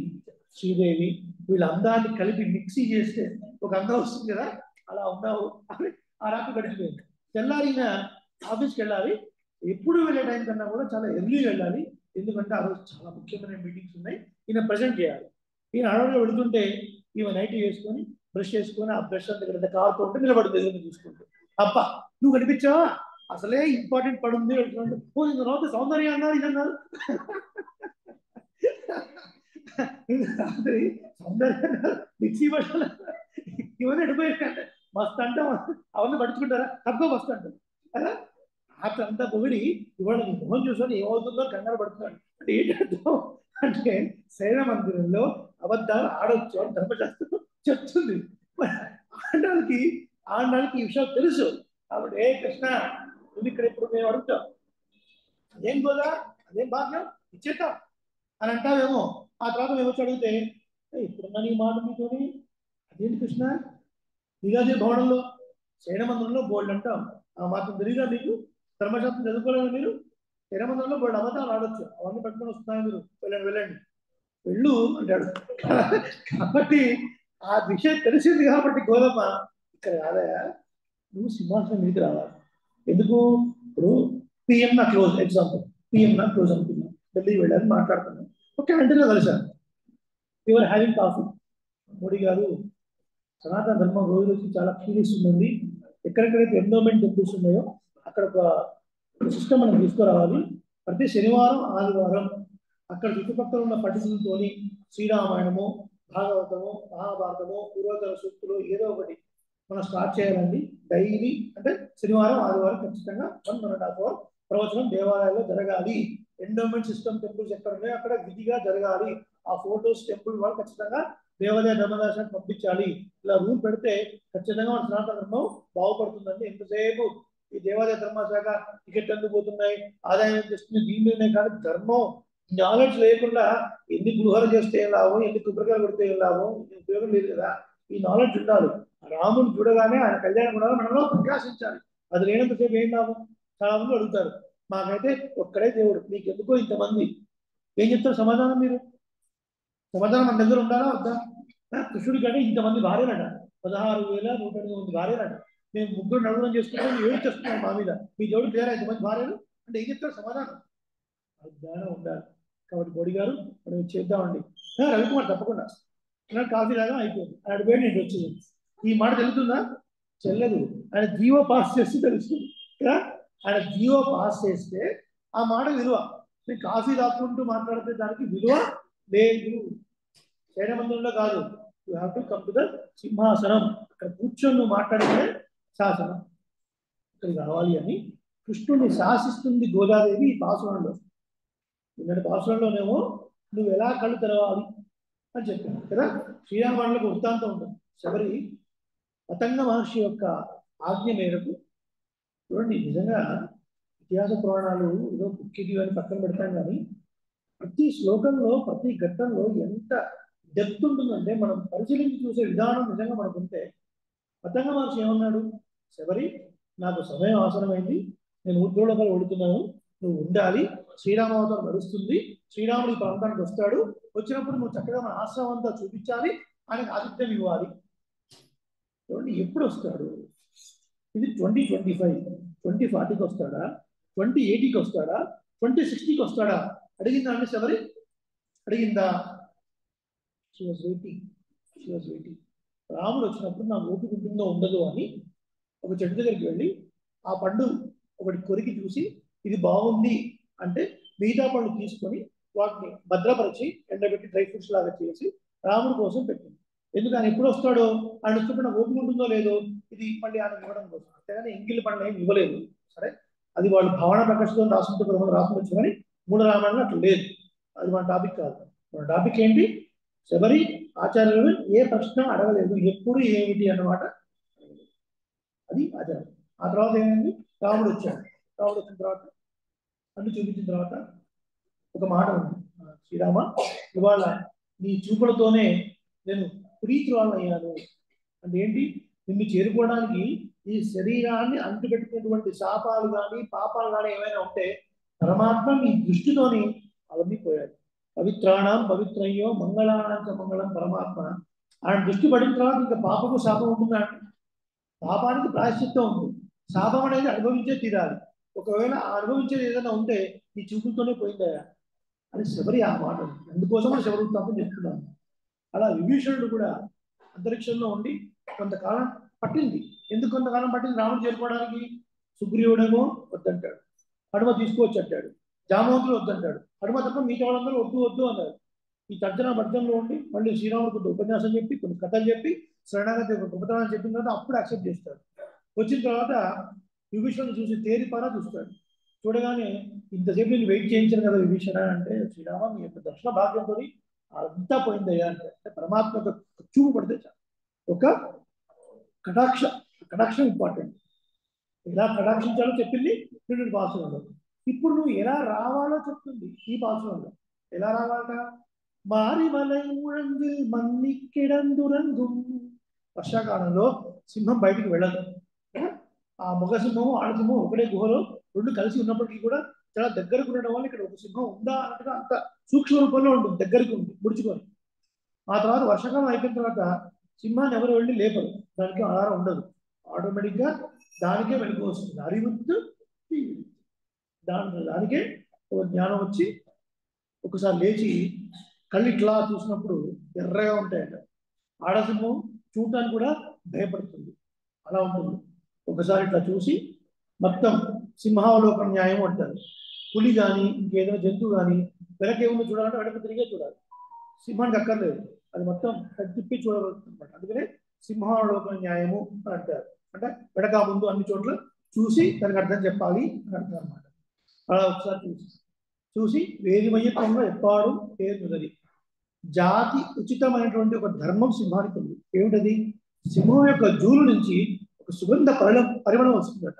[SPEAKER 1] శ్రీదేవి వీళ్ళ అందాన్ని కలిపి మిక్సీ చేస్తే ఒక అందం వస్తుంది కదా, అలా ఉన్నావు అని ఆ రాత్రి గడిచిపోయింది. తెల్లారిన ఆఫీస్కి వెళ్ళాలి. ఎప్పుడు వెళ్ళే టైం కన్నా కూడా చాలా ఎర్లీ వెళ్ళాలి. ఎందుకంటే ఆ రోజు చాలా ముఖ్యమైన మీటింగ్స్ ఉన్నాయి. ఈయన ప్రజెంట్ చేయాలి. ఈయన అడవిలో వెళుతుంటే ఈమె నైట్ చేసుకొని బ్రష్ చేసుకొని ఆ బ్రష్ అంతా కారుతూ ఉంటే నిలబడుతుంది చూసుకుంటూ. అబ్బా నువ్వు కనిపించావా, అసలే ఇంపార్టెంట్ పడుంది వెళ్తున్నాడు. తర్వాత సౌందర్య అన్నారు ఇదన్నారు. రాత్రి సౌందర్య మిక్సీ పడాలి ఇవన్నీ ఎడిపోయారు. మస్తు అంటాం అవన్నీ పడుచుకుంటారా? తక్కువ మస్తు అంటాం కదా. అట్లంతా పొగిడి ఇవాళ నీ మొహం చూసుకొని ఏమవుతుందో కంగారు పడుతున్నాడు. అంటే ఏంటంటాం అంటే శైన మందిరంలో అబద్ధాలు ఆడొచ్చు అని ధర్మశాస్త్రం చెప్తుంది. ఆడడానికి ఈ విషయం తెలుసు. కాబట్టి ఏ కృష్ణ నువ్వు ఇక్కడ ఇప్పుడు మేము అడుగుతాం, అదేం గోదా, అదేం భాగ్యం ఇచ్చేద్దాం అని అంటావేమో. ఆ తర్వాత మేము వచ్చి అడిగితే ఇప్పుడున్నా నీ మాట మీతోని అదేంటి కృష్ణ, నిరాజే భవనంలో శయన మందిరంలో బోల్డ్ అంటాం. ఆ మాత్రం తెలియదా మీకు? ధర్మశాస్త్రం చదువుకోలేదు మీరు? శయన మందిరంలో బోల్డ్ అబద్ధాలు ఆడొచ్చు, అవన్నీ పట్టుకొని వస్తున్నాయి మీరు, వెళ్ళండి వెళ్ళు అంటాడు. కాబట్టి ఆ విషయం తెలిసింది కాబట్టి గోదమ్మ ఇక్కడ కాదయా, నువ్వు సింహాసనం మీదకి రావాలి. ఎందుకు? ఇప్పుడు పిఎం నా క్లోజ్ ఎగ్జాంపుల్, పిఎం నా క్లోజ్ అనుకున్నాను, ఢిల్లీ వెళ్ళాలని మాట్లాడుతున్నాను. ఒక క్యాంటీన్లో కలిసాను. Your having coffee. మోడీ గారు సనాతన ధర్మం రోజు రోజుకి చాలా క్షీణిస్తుంది. ఎక్కడెక్కడైతే ఎండోమెంట్ టెంపుల్స్ ఉన్నాయో అక్కడ ఒక సిస్టమ్ మనం తీసుకురావాలి. ప్రతి శనివారం ఆదివారం అక్కడ చుట్టుపక్కల ఉన్న పండితులతో శ్రీరామాయణము, భాగవతము, మహాభారతము, పూర్వోత్తర సూక్తులు ఏదో ఒకటి మనం స్టార్ట్ చేయాలండి. డైలీ అంటే శనివారం ఆదివారం ఖచ్చితంగా 1.5 hours ప్రవచనం దేవాలయాల్లో జరగాలి. ఎండోమెంట్ సిస్టమ్ టెంపుల్స్ ఎక్కడ ఉన్నాయో అక్కడ విధిగా జరగాలి. ఆ ఫోటోస్ టెంపుల్ వాళ్ళు ఖచ్చితంగా దేవాలయ ధర్మదర్శనం పంపించాలి. ఇలా రూల్ పెడితే ఖచ్చితంగా మన సనాతన ధర్మం బాగుపడుతుందండి. ఎంతసేపు ఈ దేవాలయ ధర్మశాఖ టికెట్ ఎందుకు పోతున్నాయి, ఆదాయం తెస్తుంది దీనిలోనే కానీ ధర్మం నాలెడ్జ్ లేకుండా ఎన్ని గృహాలు చేస్తే ఏం లాభం, ఎన్ని కొబ్బరికాయలు కొడితే ఏం లాభం, ఉపయోగం లేదు కదా. ఈ నాలెడ్జ్ ఉండాలి. రాముడు చూడగానే ఆయన కళ్యాణం కూడా మనలో ప్రకాశించాలి. అది లేనంతసేపు ఏం లాభం? చాలా మంది అడుగుతారు, మాకైతే ఒక్కడే దేవుడు, మీకు ఎందుకో ఇంతమంది. ఏం చెప్తారు సమాధానం? మీరు సమాధానం మన దగ్గర ఉండాలా వద్దా? కృష్ణుడి కంటే ఇంతమంది భార్యలట, 16,108 భార్యలట. మేము 3 నలుగురం చేసుకుంటాం, 7 చేస్తున్నాం మా మీద. మీ దేవుడు పేరా ఇంతమంది భార్యలు అంటే ఏం చెప్తారు సమాధానం? జ్ఞానం ఉండాలి. కాబట్టి మోడీ గారు మనం చేద్దామండి. రవికుమార్ తప్పకుండా కాఫీ లాగా అయిపోయింది. ఆయన పేరు నేను వచ్చింది. ఈ మాట తెలుస్తుందా? చెల్లదు. ఆయన జీవో పాస్ చేస్తే తెలుస్తుంది కదా. ఆయన జీవో పాస్ చేస్తే ఆ మాట విలువ. నేను కాఫీ తాకుంటూ మాట్లాడితే దానికి విలువ లేదు. శయన మందిరంలో కాదు, you have to come to the సింహాసనం. అక్కడ కూర్చొని నువ్వు మాట్లాడితే శాసనం ఇక్కడికి రావాలి అని కృష్ణుని శాసిస్తుంది గోదాదేవి ఈ పాసురంలో. నిన్నటి పాసురంలోనేమో నువ్వు ఎలా కళ్ళు తెరవాలి అని చెప్పాను కదా. శ్రీరామాయణంలో వృత్తాంతం ఉంటుంది. శబరి పతంగ మహర్షి యొక్క ఆజ్ఞ మేరకు చూడండి, నిజంగా ఇతిహాస పురాణాలు ఏదో బుక్కిటి అని పక్కన పెడతాం కానీ ప్రతి శ్లోకంలో ప్రతి ఘట్టంలో ఎంత డెప్త్ ఉంటుందంటే మనం పరిశీలించి చూసే విధానం నిజంగా మనకు ఉంటే. పతంగ మహర్షి ఏమన్నాడు? శబరి నాకు సమయం ఆసనమైంది, నేను ఉద్యోగంలో వెళుతున్నాను, నువ్వు ఉండాలి. శ్రీరామావతారం నడుస్తుంది, శ్రీరాముడు ఈ ప్రాంతానికి వస్తాడు, వచ్చినప్పుడు నువ్వు చక్కగా మన ఆశ్రమం అంతా చూపించాలి, ఆయనకు ఆతిథ్యం ఇవ్వాలి. చూడండి ఎప్పుడు వస్తాడు? ఇది 2025, 2040కి వస్తాడా, 2080కి వస్తాడా, 2060కి వస్తాడా? అడిగిందా అండి శబరి? అడిగిందా? She was waiting. రాముడు వచ్చినప్పుడు నాకు ఓపిక ఉంటుందో ఉండదు అని ఒక చెట్టు దగ్గరికి వెళ్ళి ఆ పండు ఒకటి కొరికి చూసి ఇది బాగుంది అంటే మిగతా పళ్ళు తీసుకొని వాటిని భద్రపరిచి ఎండబెట్టి డ్రై ఫ్రూట్స్ లాగా చేసి రాముడి కోసం పెట్టింది. ఎందుకు ఆయన ఎప్పుడు వస్తాడో ఆయన వచ్చినప్పుడు నాకు ఓపిక ఉంటుందో లేదో ఇది మళ్ళీ ఆయన ఇవ్వడం కోసం. అంతేగాని ఎంగిలి పండ్లు ఏమి ఇవ్వలేదు. సరే, అది వాళ్ళు భావన ప్రకాశంతో రాసుకుంటే కొంతమంది రాసుకోవచ్చు, కానీ మూల రామాయణంలో అట్లా లేదు. అది మన టాపిక్ కాదు. మన టాపిక్ ఏంటి? శబరి ఆచార్యులు ఏ ప్రశ్న అడగలేదు, ఎప్పుడు ఏమిటి అన్నమాట. అది ఆచారం. ఆ తర్వాత ఏమైంది? రాముడు వచ్చాడు. రాముడు వచ్చిన తర్వాత అన్ని చూపించిన తర్వాత ఒక మాట ఉంది, శ్రీరామ ఇవాళ నీ చూపులతోనే నేను ప్రీతివాళ్ళని అయ్యాను. అంటే ఏంటి? నిన్ను చేరుకోవడానికి ఈ శరీరాన్ని అంటుపెట్టుకున్నటువంటి శాపాలు కానీ పాపాలు కానీ ఏమైనా ఉంటే పరమాత్మ మీ దృష్టితోని అవన్నీ పోయాడు. పవిత్రాణం పవిత్రయ్యో మంగళానంత మంగళం పరమాత్మ. ఆయన దృష్టి పడిన తర్వాత ఇంకా పాపకు శాపం ఉంటుందా? పాపానికి ప్రాయశ్చిత్తం ఉంది. శాపం అనేది అనుభవించే తీరాలి. ఒకవేళ ఆ అనుభవించేది ఏదైనా ఉంటే ఈ చూపులతోనే పోయిందయా అని శబరి ఆ మాట. అందుకోసం శబరి వృత్తాంతం చెప్తున్నాను. అలా విభీషణుడు కూడా అంతరిక్షంలో ఉండి కొంతకాలం పట్టింది. ఎందుకు కొంతకాలం పట్టింది రాముడు చేరుకోవడానికి? సుగ్రీవుడేమో వద్దంటాడు, హనుమ తీసుకువచ్చి అంటాడు, జామవంతుడు వద్దంటాడు, హనుమ తప్ప మిగతా వాళ్ళందరూ వద్దు వద్దు అన్నారు. ఈ తర్జన భర్జనలో ఉండి మళ్ళీ శ్రీరాముడు కొంత ఉపన్యాసం చెప్పి కొన్ని కథలు చెప్పి శరణాగతి గొప్పతనాన్ని చెప్పిన తర్వాత అప్పుడు యాక్సెప్ట్ చేస్తాడు. వచ్చిన తర్వాత విభీషణుడు చూసి తేరిపారా చూస్తాడు. చూడగానే ఇంతసేపు నేను వెయిట్ చేయించాను కదా విభీషణ అంటే, శ్రీరామ మీ యొక్క దర్శన భాగ్యంతో అంతా పోయిందయ్యా అంటే పరమాత్మ చూపు పడితే ఒక కటాక్షం ఇంపార్టెంట్. ఎలా కటాక్షించాలో చెప్పింది రెండు పాసులలో. ఇప్పుడు నువ్వు ఎలా రావాలో చెప్తుంది ఈ పాసులలో. ఎలా రావాలట? మారిమలై ముழంగిల్ మన్ని కిడందురంగు. వర్షాకాలంలో సింహం బయటికి వెళ్ళదు. ఆ మగ సింహము ఆడసింహం ఒకటే గుహలో రెండు కలిసి ఉన్నప్పటికీ కూడా చాలా దగ్గరకు ఉండడం వల్ల ఇక్కడ ఒక సింహం ఉందా అన్నట్టుగా అంత సూక్ష్మ రూపంలో ఉంటుంది, దగ్గరికి ఉంది ముడుచుకొని. ఆ తర్వాత వర్షాకాలం అయిపోయిన తర్వాత సింహాన్ని ఎవరు వెళ్ళి లేపరు, దానికి ఆధారం ఉండదు, ఆటోమేటిక్గా దానికే వెనుక వస్తుంది. అరివత్తు దానికే ఒక జ్ఞానం వచ్చి ఒకసారి లేచి కళ్ళు ఇట్లా చూసినప్పుడు ఎర్రగా ఉంటాయంట. ఆడసింహం చూడటానికి కూడా భయపడుతుంది, అలా ఉంటుంది. ఒకసారి ఇట్లా చూసి మొత్తం సింహావలోకన న్యాయం అంటారు. పులి కానీ ఇంకేదైనా జంతువు కానీ వెనకేముందో చూడాలంటే వెనక తిరిగే చూడాలి, సింహానికి అక్కర్లేదు, అది మొత్తం తిప్పి చూడగలుగుతుంది అనమాట. అందుకనే సింహావలోకన న్యాయము అని అంటారు. అంటే వెనక ముందు అన్ని చోట్ల చూసి దానికి అర్థం చెప్పాలి అని అర్థం అనమాట. అలా ఒకసారి చూసి వేదిమయ్యత్వంలో ఎప్పాడు పేరున్నది. జాతి ఉచితమైనటువంటి ఒక ధర్మం సింహానికి ఉంది. ఏమిటది? సింహం యొక్క జూలు నుంచి ఒక సుగంధ పరిమళం వస్తుందట.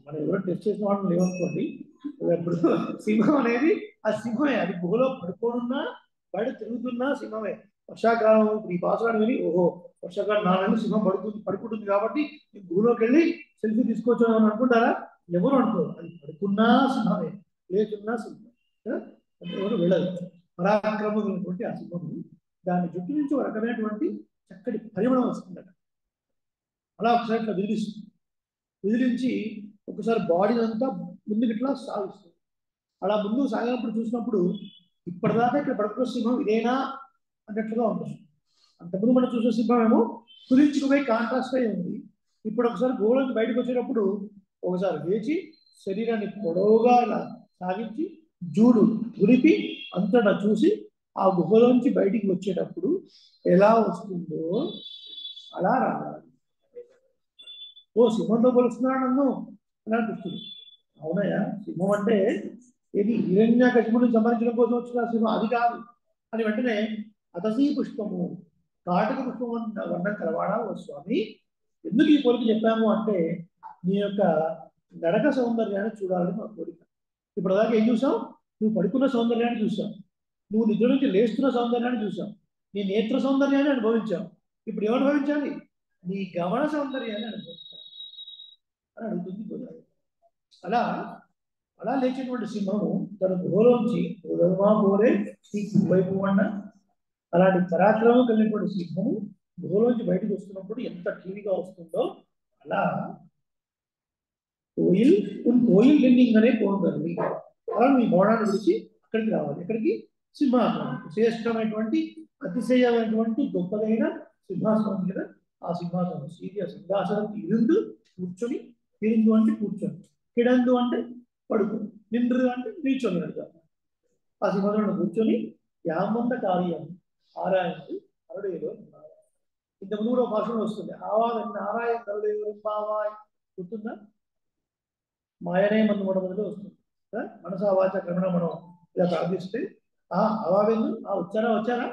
[SPEAKER 1] మనం ఎవరో టెస్ట్ చేసిన వాళ్ళు లేవనుకోండి, ఇప్పుడు సింహం అనేది ఆ సింహమే. అది గుహలో పడుకోనున్నా బయట తిరుగుతున్నా సింహమే. వర్షాకాలం ఈ పాసులను విని ఓహో వర్షాకాలం నాలుగు సింహం పడుకుంటుంది కాబట్టి గుహలోకి వెళ్ళి సెల్ఫీ తీసుకోవచ్చు అని అనుకుంటారా? ఎవరు అనుకోరు. అది పడుకున్నా సింహమే, లేకున్నా సింహమే, ఎవరు వెళ్ళదు. పరాక్రమమైనటువంటి ఆ సింహము దాని జుట్టు నుంచి ఒక రకమైనటువంటి చక్కటి పరిమళం వస్తుందట. అలా ఒకసారి ఇట్లా విదిలించి ఒకసారి బాడీ అంతా ముందుకు ఇట్లా సాగిస్తుంది. అలా ముందుకు సాగినప్పుడు చూసినప్పుడు ఇప్పటిదాకా ఇక్కడ పడుకున్న సింహం ఇదేనా అన్నట్లుగా ఉంటుంది. అంతకుముందు మనం చూసిన సింహం ఏమో కుదించుకుపోయి కాంట్రాస్ట్ అయి ఉంది. ఇప్పుడు ఒకసారి గోడకి బయటకు వచ్చేటప్పుడు ఒకసారి వేచి శరీరాన్ని పొడవుగా ఇలా సాగించి జూడు ఉరిపి అంతటా చూసి ఆ గుహలోంచి బయటికి వచ్చేటప్పుడు ఎలా వస్తుందో అలా రావాలి. ఓ సింహంతో పోలుస్తున్నాడు నన్ను అని అనిపిస్తుంది. అవునయ్యా, సింహం అంటే ఇది హిరణ్యకశిపుడిని సంహరించడం కోసం వచ్చిన సింహం అది కాదు అని వెంటనే అతసీ పుష్పము కాటక పుష్పం వర్ణం కలవాడా ఓ స్వామి. ఎందుకు ఈ కోరిక చెప్పాము అంటే నీ యొక్క నడక సౌందర్యాన్ని చూడాలని మా కోరిక. ఇప్పుడు దాకా ఏం చూసాం? నువ్వు పడుకున్న సౌందర్యాన్ని చూసాం, నువ్వు నిద్ర నుంచి లేస్తున్న సౌందర్యాన్ని చూసాం, నీ నేత్ర సౌందర్యాన్ని అనుభవించావు. ఇప్పుడు ఏమని అనుభవించాలి? నీ గమన సౌందర్యాన్ని అనుభవించాలి అని అడుగుతుంది గోదావరి. అలా అలా లేచేటువంటి సింహము తన గుహలోంచి పోరే వైపు అన్న అలాంటి పరాక్రమం కలిగినటువంటి సింహము గుహలోంచి బయటకు వస్తున్నప్పుడు ఎంత టీవీగా వస్తుందో అలా కోయిల్ లెండింగ్ అనే పోగలి అలా మీ భవనాన్ని విడిచి అక్కడికి రావాలి. ఎక్కడికి? సింహాసనం. శ్రేష్టమైనటువంటి అతిశయమైనటువంటి గొప్పదైన సింహాసనం మీద ఆ సింహాసనం సింహాసనం ఇరుందు కూర్చొని, ఇరుందు అంటే కూర్చొని, కిడందు అంటే పడుకో, నిండ్రు అంటే నిల్చొని అర్థం. ఆ సింహాసనంలో కూర్చొని యామంద కార్యం ఆరాయండి అరుడేలో ఇంతకుముందు కూడా భాషలో వస్తుంది ఆవాగన్న ఆరాయం అరుడేలో బావాయ్ గుర్తుందా? మాయనే మందు మొదలు వస్తుంది. మనసా వాచ క్రమణ మనం ఇలా ప్రార్థిస్తే అవావెందు వచ్చారా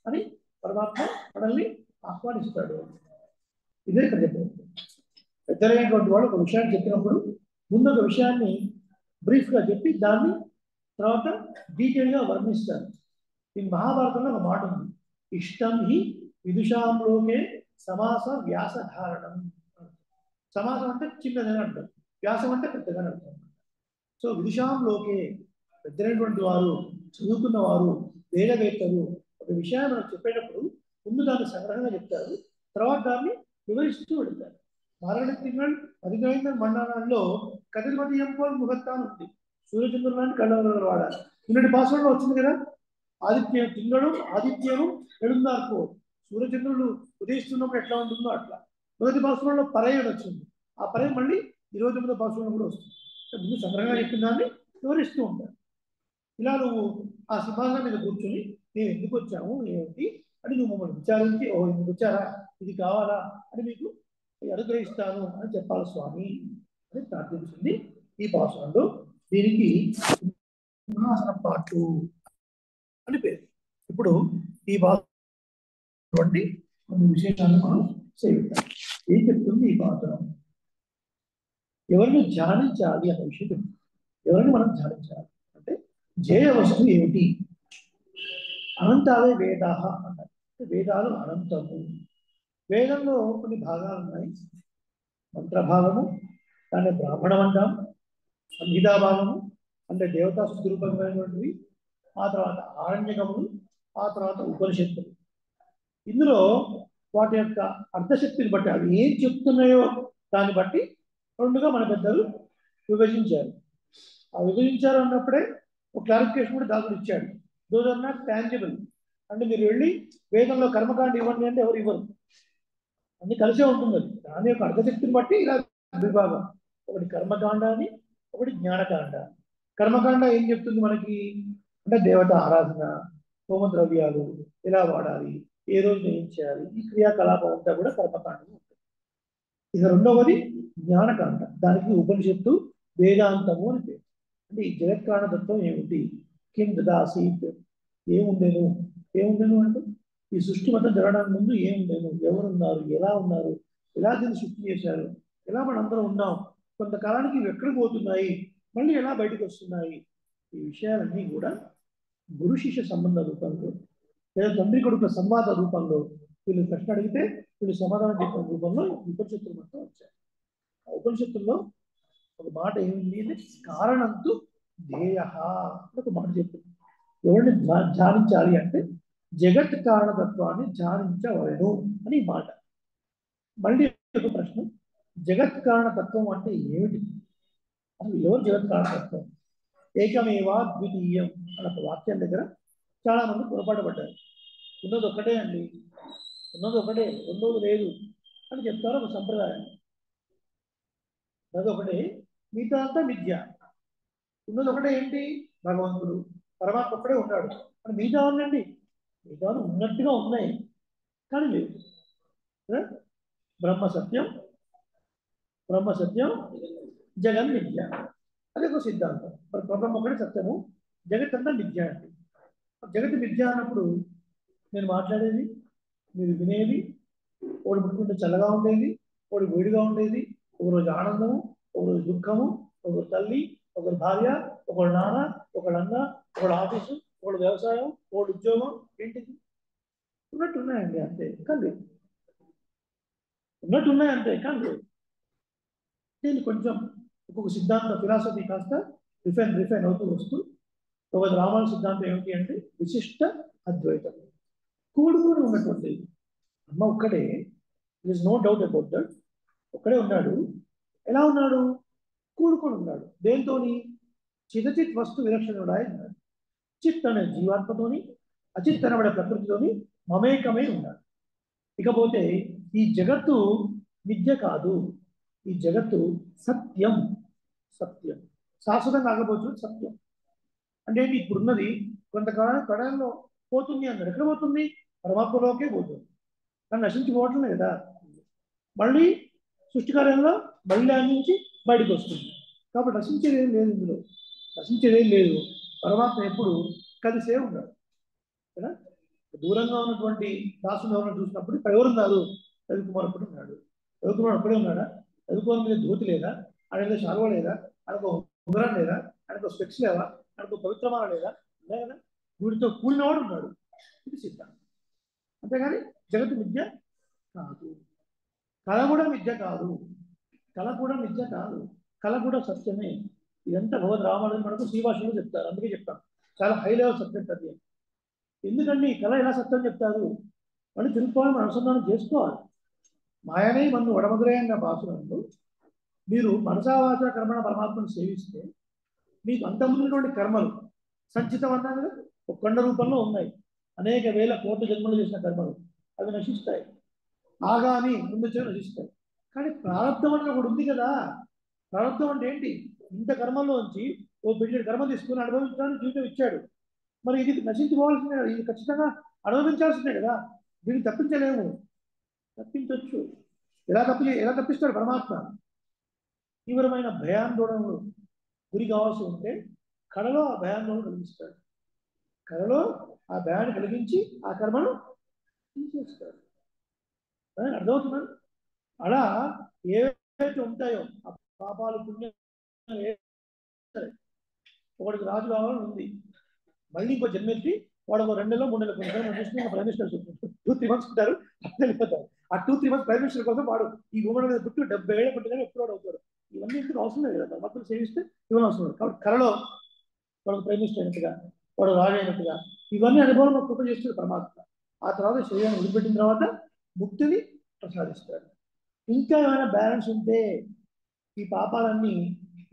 [SPEAKER 1] అని పరమాత్మ మనల్ని ఆహ్వానిస్తాడు. ఇదే ఇక్కడ చెప్పారు. పెద్దలైనటువంటి వాళ్ళు ఒక విషయాన్ని చెప్పినప్పుడు ముందు ఒక విషయాన్ని బ్రీఫ్గా చెప్పి దాన్ని తర్వాత డీటెయిల్గా వర్ణిస్తారు. ఈ మహాభారతంలో ఒక మాట ఉంది, ఇష్టం హి విదుషాంలోకే సమాస వ్యాసధారణం. సమాసం అంటే చిన్నదని అర్థం, వ్యాసం అంటే పెద్దదని అర్థం. సో విదుషాంలోకే పెద్దలైనటువంటి వారు, చదువుకున్న వారు, వేదవేత్తలు ఒక విషయాన్ని మనకు చెప్పేటప్పుడు ముందు దాన్ని సంగ్రహంగా చెప్తారు, తర్వాత దాన్ని వివరిస్తూ వెళ్తారు. మారణ తింగళ్ 15 మండలాల్లో కదిరిమతియం పోల్ ముహత్తాను ఉంది. సూర్యచంద్రుడు లాంటి కళ్ళ వాడాలి. నిన్నటి భాషలో వచ్చింది కదా, ఆదిత్య తింగళు ఆదిత్యను ఎడుందార్కో, సూర్యచంద్రుడు ఉదయిస్తున్నప్పుడు ఎట్లా ఉంటుందో అట్లా. మొదటి భాషలో పరయం వచ్చింది, ఆ పరయం మళ్ళీ 29వ భాషలో కూడా వస్తుంది. ముందు సంగ్రహంగా చెప్పిన దాన్ని వివరిస్తూ ఉంటారు. ఇలా నువ్వు ఆ సింహాసనం మీద కూర్చొని నేను ఎందుకు వచ్చాము ఏమిటి అని నువ్వు మమ్మల్ని విచారించి, ఓ ఎందుకు వచ్చారా, ఇది కావాలా అని మీకు అనుగ్రహిస్తాను అని చెప్పాలి స్వామి అని ప్రార్థించింది ఈ భాషలో. దీనికి సింహాసన పాటు అని పేరు. ఇప్పుడు ఈ భాష కొన్ని విశేషాలు మనం సేవిద్దాం. ఏం చెప్తుంది ఈ భాష? ఎవరిని ధ్యానించాలి అనే విషయం చెప్తుంది. ఎవరిని మనం ధ్యానించాలి అంటే జేయ వస్తువు ఏమిటి? అనంతాలే వేదాహ అన్నారు. వేదాలు అనంతము. వేదంలో కొన్ని భాగాలు ఉన్నాయి. మంత్రభాగము, దాన్ని బ్రాహ్మణం అంటాం. సంహితా భాగము అంటే దేవతా స్వరూపమైనటువంటివి, ఆ తర్వాత ఆరణ్యకములు, ఆ తర్వాత ఉపనిషత్తులు. ఇందులో వాటి యొక్క అర్థశక్తిని బట్టి అవి ఏం చెప్తున్నాయో దాన్ని బట్టి రెండుగా మన పెద్దలు విభజించారు. ఆ విభజించారు అన్నప్పుడే ఒక క్లారిఫికేషన్ కూడా దాగుడు ఇచ్చాడు. Those are not tangible. అంటే మీరు వెళ్ళి వేదంలో కర్మకాండ ఇవ్వండి అంటే ఎవరు ఇవ్వరు, అన్ని కలిసే ఉంటుంది. దాని యొక్క అర్థశక్తిని బట్టి ఇలా విభాగం, ఒకటి కర్మకాండ అని, ఒకటి జ్ఞానకాండ. కర్మకాండ ఏం చెప్తుంది మనకి అంటే దేవత ఆరాధన, హోమ ద్రవ్యాలు ఎలా వాడాలి, ఏ రోజు ఏం చేయాలి, ఈ క్రియాకలాపం అంతా కూడా కర్మకాండం ఉంటుంది. ఇక రెండవది జ్ఞానకాండ, దానికి ఉపనిషత్తు వేదాంతము అని పేరు. అంటే ఈ జగత్కారణ తత్వం ఏమిటి, కిం దదాసీత్, ఏముండేను అంటే ఈ సృష్టి మొత్తం జరగడానికి ముందు ఏముండేను, ఎవరున్నారు, ఎలా ఉన్నారు, ఎలా దీన్ని సృష్టి చేశారు, ఎలా మనందరం ఉన్నాం, కొంతకాలానికి ఇవి ఎక్కడికి పోతున్నాయి, మళ్ళీ ఎలా బయటకు వస్తున్నాయి, ఈ విషయాలన్నీ కూడా గురు శిష్య సంబంధ రూపంలో లేదా తండ్రి కొడుకుల సంవాద రూపంలో వీళ్ళు ప్రశ్న అడిగితే వీళ్ళు సమాధానం చెప్పిన రూపంలో ఉపనిషత్తులు మొత్తం వచ్చాయి. ఆ ఉపనిషత్తుల్లో ఒక మాట ఏమిటి అంటే కారణంతు ధ్యేయ ఒక మాట చెప్తుంది. ఎవరిని ధ్యానించాలి అంటే జగత్ కారణతత్వాన్ని ధ్యానించవలను అని మాట. మళ్ళీ ఒక ప్రశ్న, జగత్ కారణతత్వం అంటే ఏమిటి, అసలు ఎవరు జగత్ కారణతత్వం? ఏకమేవా ద్వితీయం అన్న వాక్యం దగ్గర చాలా మంది పొరపాటు పడ్డారు. ఉన్నది ఒకటే అండి, ఉన్నది ఒకటే, రెండోది లేదు అని చెప్తారు ఒక సంప్రదాయం. అది ఒకటే, మిగతా అంతా విద్య. ఉన్నది ఒకటే ఏంటి, భగవంతుడు పరమాత్మ ఒక్కడే ఉన్నాడు అని. మిగతా ఉందండి, మిగతా ఉన్నట్టుగా ఉన్నాయి కానీ లేదు. బ్రహ్మ సత్యం జగన్ మిథ్య, అది ఒక సిద్ధాంతం. మరి బ్రహ్మ ఒకటే సత్యము, జగత్ అంతా మిథ్య అండి. జగత్ మిథ్య అన్నప్పుడు నేను మాట్లాడేది, మీరు వినేది, ఒకటి ముట్టుకుంటే చల్లగా ఉండేది, ఒకటి వేడిగా ఉండేది, ఒకరోజు ఆనందము, ఒకరోజు దుఃఖము, ఒకరు తల్లి, ఒకరు భార్య, ఒకరు నాన్న, ఒకడు అన్న, ఒకడు ఆఫీసు, ఒకడు వ్యవసాయం, ఒకడు ఉద్యోగం, ఏంటిది ఉన్నట్టున్నాయండి అంతే కానీ ఉన్నట్టున్నాయంతే కానీ దీన్ని కొంచెం ఒక్కొక్క సిద్ధాంత ఫిలాసఫీ కాస్త రిఫైన్ అవుతూ వస్తూ ఒక రామాయణ సిద్ధాంతం ఏమిటి అంటే విశిష్ట అద్వైతం, కూడుకుని ఉన్నటువంటి అమ్మ ఒక్కడే. Is no doubt about that. ఒక్కడే ఉన్నాడు. ఎలా ఉన్నాడు? కూడుకొని ఉన్నాడు. దేంతోని? చిదచిత్ వస్తు విలక్షణుడాయి ఉన్నాడు. చిత్ అనే జీవాత్మతోని, అచిత్ అనబడే ప్రకృతితోని మమేకమై ఉన్నాడు. ఇకపోతే ఈ జగత్తు విద్య కాదు, ఈ జగత్తు సత్యం. శాశ్వతం కాకపోవచ్చు సత్యం. అంటే ఏంటి, ఇప్పుడున్నది కొంతకాలం కడంలో పోతుంది అన్నాడు. ఎక్కడ పోతుంది? పరమాత్మలోకే పోతుంది, కానీ నశించిపోవట్లే కదా. మళ్ళీ సృష్టి కార్యంలో మళ్ళీ దాని నుంచి బయటకు వస్తుంది. కాబట్టి నశించేది ఏం లేదు ఇందులో, నశించేది ఏం లేదు. పరమాత్మ ఎప్పుడు కలిసే ఉన్నాడు కదా. దూరంగా ఉన్నటువంటి దాసుని ఎవరైనా చూసినప్పుడు ఇక్కడ ఎవరున్నారు? రవికుమార్ అప్పుడు ఉన్నాడు. రవికుమార్ అప్పుడే ఉన్నాడా? రవికుమార్ మీద ధోతి లేదా? ఆయన శాలువ లేదా? ఆయనకు ఉంగరం లేదా? ఆయనకు స్పెక్స్ లేదా? ఆయనకు పవిత్రమాల లేదా? ఉందా కదా. వీడితో కూడినవాడు ఉన్నాడు. ఇది సిద్ధాంతం. అంతేగాని జగత్తు మిథ్య కాదు, కళ కూడా మిథ్య కాదు, కళ కూడా మిథ్య కాదు, కళ కూడా సత్యమే. ఇదంతా భగవద్ రామాయణం మనకు శ్రీభాషలో చెప్తారు. అందుకే చెప్తాను చాలా హై లెవెల్ సబ్జెక్ట్ అది. ఎందుకంటే ఈ కళ ఎలా సత్యం చెప్తారు? మళ్ళీ తెలుసుకోవాలి, మనం అనుసంధానం చేసుకోవాలి. మాయనే మన్ను వడమధురేయంగా భాషలందు మీరు మనసావాచ కర్మణ పరమాత్మను సేవిస్తే మీకు అంతమున్నటువంటి కర్మలు సంచితం అన్నాను కదా, ఒక కొండ రూపంలో ఉన్నాయి. అనేక వేల కోట్ల జన్మలు చేసిన కర్మలు అవి నశిస్తాయి. ఆగామి ముందు నశిస్తాయి. కానీ ప్రారంభం అనేది ఒకటి ఉంది కదా. ప్రారంభం అంటే ఏంటి? ఇంత కర్మల్లోంచి ఓ బిడ్డ కర్మ తీసుకుని అనుభవించడానికి జీవితం ఇచ్చాడు. మరి ఇది నశించుకోవాల్సిందే, ఇది ఖచ్చితంగా అనుభవించాల్సిందే కదా. దీన్ని తప్పించలేము. తప్పించవచ్చు. ఎలా తప్పిస్తాడు పరమాత్మ? తీవ్రమైన భయాందోళనలు గురి కావాల్సి ఉంటే కళలో ఆ భయాందోళన కలిగిస్తాడు. కళలో ఆ భయాన్ని కలిగించి ఆ కర్మను తీసేస్తాడు. అర్థమవుతున్నాడు? అలా ఏవైతే ఉంటాయో ఆ పాపాలు పుణ్యం, ఒకటికి రాజు కావాలని ఉంది, మళ్ళీ ఇంకో జన్మెత్తి వాడు ఒక 2 నెలలో 3 నెలలు ప్రైమ్ మినిస్టర్ 2-3 months ఉంటారు, వెళ్ళిపోతారు. ఆ 2-3 months ప్రైమ్ మినిస్టర్ కోసం వాడు ఈ భూమి మీద పుట్టి 70 ఏళ్ళ పుట్టిన ఎప్పుడు అవుతారు. ఇవన్నీ ఎందుకు అవసరం లేదు కదా. మొత్తం సేవిస్తే ఇవన్నీ అవసరం లేదు. కాబట్టి కళలో వాడు ప్రైమ్ మినిస్టర్ అయినట్టుగా, వాడు రాజు అయినట్టుగా ఇవన్నీ అనుభవం కృప చేస్తుంది పరమాత్మ. ఆ తర్వాత శరీరాన్ని వదిలిపెట్టిన తర్వాత ముక్తిని ప్రసాదిస్తాడు. ఇంకా ఏమైనా బ్యాలెన్స్ ఉంటే ఈ పాపాలన్నీ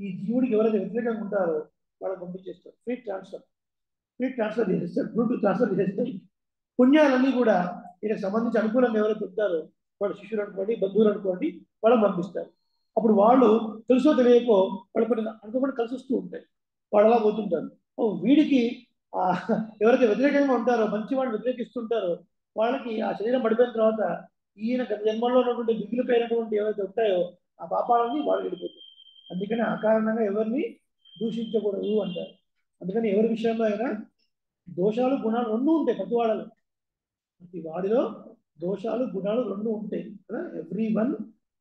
[SPEAKER 1] ఈ జీవుడికి ఎవరైతే వ్యతిరేకంగా ఉంటారో వాళ్ళకి పంపించేస్తారు. ఫ్రీ ట్రాన్స్ఫర్ చేసేస్తారు, బ్లూటూత్ ట్రాన్స్ఫర్ చేసేస్తారు. పుణ్యాలన్నీ కూడా వీళ్ళకి సంబంధించి అనుకూలంగా ఎవరైతే ఉంటారో వాళ్ళ శిష్యులు అనుకోండి, బంధువులు అనుకోండి, వాళ్ళని పంపిస్తారు. అప్పుడు వాళ్ళు తెలుసో తెలియకో వాళ్ళ కొన్ని అనుకోకుండా కలిసి వస్తూ ఉంటాయి. వాళ్ళు అలా పోతుంటారు. వీడికి ఎవరైతే వ్యతిరేకంగా ఉంటారో, మంచి వాళ్ళు వ్యతిరేకిస్తుంటారో వాళ్ళకి ఆ శరీరం పడిపోయిన తర్వాత ఈయన గత జన్మల్లో ఉన్నటువంటి మిగిలిపోయినటువంటి ఏవైతే ఉంటాయో ఆ పాపాలన్నీ వాళ్ళు వెళ్ళిపోతాయి. అందుకని ఆ కారణంగా ఎవరిని దూషించకూడదు అంటారు. అందుకని ఎవరి విషయంలో అయినా దోషాలు గుణాలు 2 ఉంటాయి. ప్రతి వాడిలో దోషాలు గుణాలు 2 ఉంటాయి కదా. Every one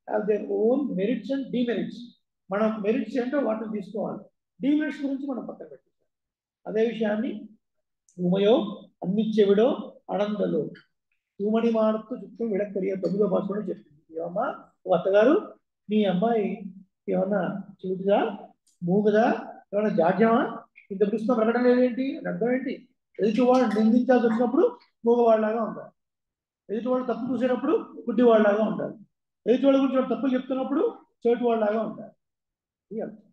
[SPEAKER 1] have their own merits and demerits. మనం మెరిట్స్ ఏంటో వాటిని తీసుకోవాలి, డిమెరిట్స్ గురించి మనం పక్కన పెట్టాలి. అదే విషయాన్ని ఉమయో అన్నిచ్చెవిడో అనందలో తూమణి మాడుతూ చుట్టూ విడక్కడియ 9వ భాషలో చెప్పింది. ఏమమ్మా ఓ అత్తగారు, మీ అమ్మాయి ఏమన్నా చెవిటిదా, మూగదా, ఏమన్నా జాడ్యమా, ఇంత ప్రశ్న ప్రకటన లేదేంటి అని అర్థం ఏంటి? ఎదుటివాడు నిందించాల్సి వచ్చినప్పుడు మూగవాళ్ళలాగా ఉండాలి, ఎదుటివాడు తప్పు చూసేటప్పుడు గుడ్డివాళ్ళలాగా ఉండాలి, ఎదుటివాళ్ళ గురించి వాడు తప్పులు చెప్తున్నప్పుడు చెవిటివాళ్ళలాగా ఉండాలి. ఇది అర్థం.